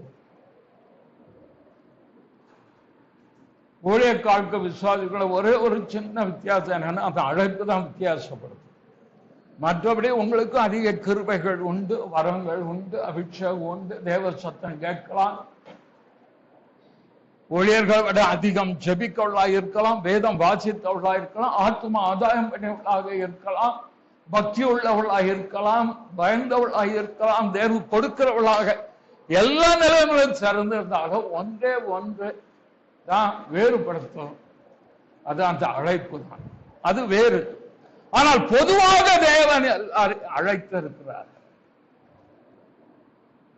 ஊழியக்காரருக்கு விசுவாசிகளை ஒரே ஒரு சின்ன வித்தியாசம் என்னன்னா, அந்த அழைப்பு தான் வித்தியாசப்படுது. மற்றபடி உங்களுக்கு அதிக கிருபைகள் உண்டு, வரங்கள் உண்டு, அபிஷேகம் உண்டு, தேவ சத்தம் கேட்கலாம், ஊழியர்கள் விட அதிகம் ஜெபிக்கவர்களாக இருக்கலாம், வேதம் வாசித்தவர்களாக இருக்கலாம், ஆத்மா ஆதாயம் பண்ணியவர்களாக இருக்கலாம், பக்தி உள்ளவளாக இருக்கலாம், பயந்தவளாக இருக்கலாம், தேவன் கொடுக்கிறவளாக எல்லா நிலைமையிலும் சிறந்திருந்தாலும் ஒன்றே ஒன்று தான் வேறுபடுத்தும். அது அந்த அழைப்பு தான், அது வேறு. ஆனால் பொதுவாக தேவன் அழைத்திருக்கிறார்.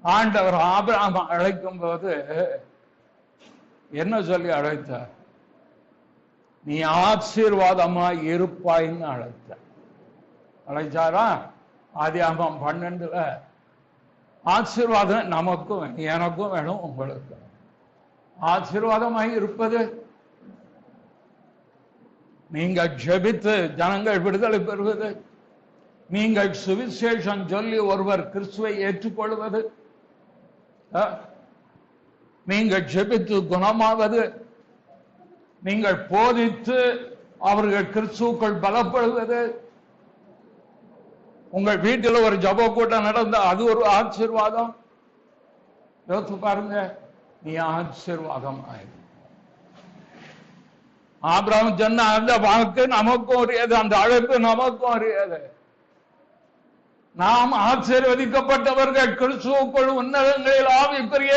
ஆண்டவர் ஆபிரகாம் அழைக்கும் போது என்ன சொல்லி அழைத்தார்? நீ ஆசீர்வாதமாய் இருப்பாய்ன்னு அழைச்சாரா? ஆதியாகமம் 12 ஆசீர்வாதம் நமக்கும் எனக்கும் வேணும், உங்களுக்கு ஆசீர்வாதமாய் இருப்பது. நீங்கள் ஜெபித்து ஜனங்கள் விடுதலை பெறுவது, நீங்கள் சுவிசேஷம் சொல்லி ஒருவர் கிறிஸ்துவை ஏற்றுக்கொள்வது, நீங்கள் ஜெபித்து குணமாவது, நீங்கள் போதித்து அவர்கள் கிறிஸ்துவுக்குள் பலப்படுவது, உங்கள் வீட்டில் ஒரு ஜப கூட்டம் நடந்த அது ஒரு ஆசீர்வாதம். யோசித்து பாருங்க, நீ ஆசீர்வாதம் ஆயிரு. ஆபிரகாம் சொன்ன அந்த வாக்கு நமக்கும் உரியது, அந்த அழைப்பு நமக்கும் உரியது. நாம் ஆசீர்வதிக்கப்பட்டவர்கள், கிறிஸ்துவுக்குள் உன்னதங்களில் ஆவிக்குரிய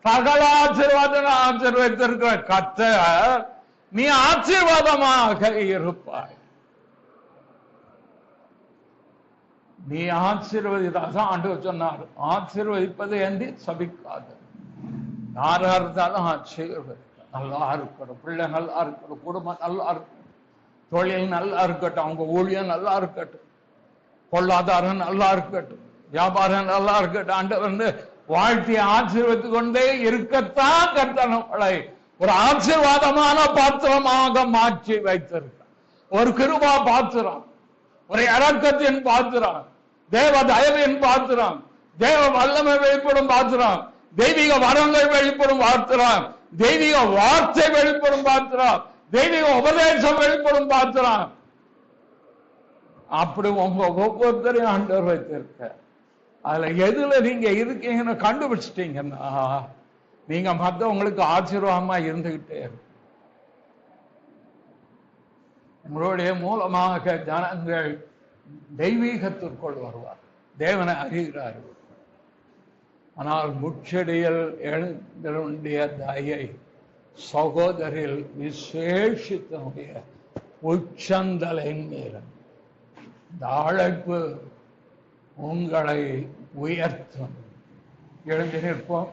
சகல ஆசீர்வாதம் ஆசீர்வதித்திருக்கிற கர்த்தர் நீ ஆசீர்வாதமாக இருப்பாய். நீ ஆசீர்வதிதான் ஆண்டவர் சொன்னார், ஆசீர்வதிப்பது என்று சபிக்காது. யாரா இருந்தாலும் ஆசீர்வதி. நல்லா இருக்கட்டும், பிள்ளை நல்லா இருக்கட்டும், குடும்பம் நல்லா இருக்கட்டும், தொழில் நல்லா இருக்கட்டும், அவங்க ஊழியம் நல்லா இருக்கட்டும், பொருளாதாரம் நல்லா இருக்கட்டும், வியாபாரம் நல்லா இருக்கட்டும். ஆண்டவர் வாழ்க்கையை ஆசீர்வதித்து கொண்டே இருக்கத்தான் கர்த்தர் நம்மளை ஒரு ஆசீர்வாதமான பாத்திரமாக மாற்றி வைத்திருக்க. ஒரு கிருபா பாத்திரம், ஒரு இரக்கத்தின் பாத்திரம், தேவ தயவின் பாத்திரம், தேவ வல்லமை வெளிப்படும் பாத்திரம், தெய்வீக வரங்கள் வெளிப்படும் பாத்திரம், தெய்வீக வார்த்தை வெளிப்படும் பாத்திரம், தெய்வீக உபதேசம் வெளிப்படும் பாத்திரம். அப்படி உங்க ஒவ்வொருத்தரையும் ஆண்டவர் வைத்திருக்க. அதுல எதுல நீங்க இருக்கீங்கன்னு கண்டுபிடிச்சிட்டீங்கன்னா நீங்க மற்றவங்களுக்கு ஆசீர்வாதமா இருந்துகிட்டே இருக்கு. உங்களுடைய மூலமாக ஜனங்கள் தெய்வீகத்திற்குள் வருவார், தேவனை அறிகிறார்கள். ஆனால் முச்செடியில் எழுந்திருடைய தயை சகோதரில் விசேஷித்தனுடைய உச்சந்தலின் மேல் இந்த அழைப்பு உங்களை உயர்த்தும். எழுந்து நிற்போம்.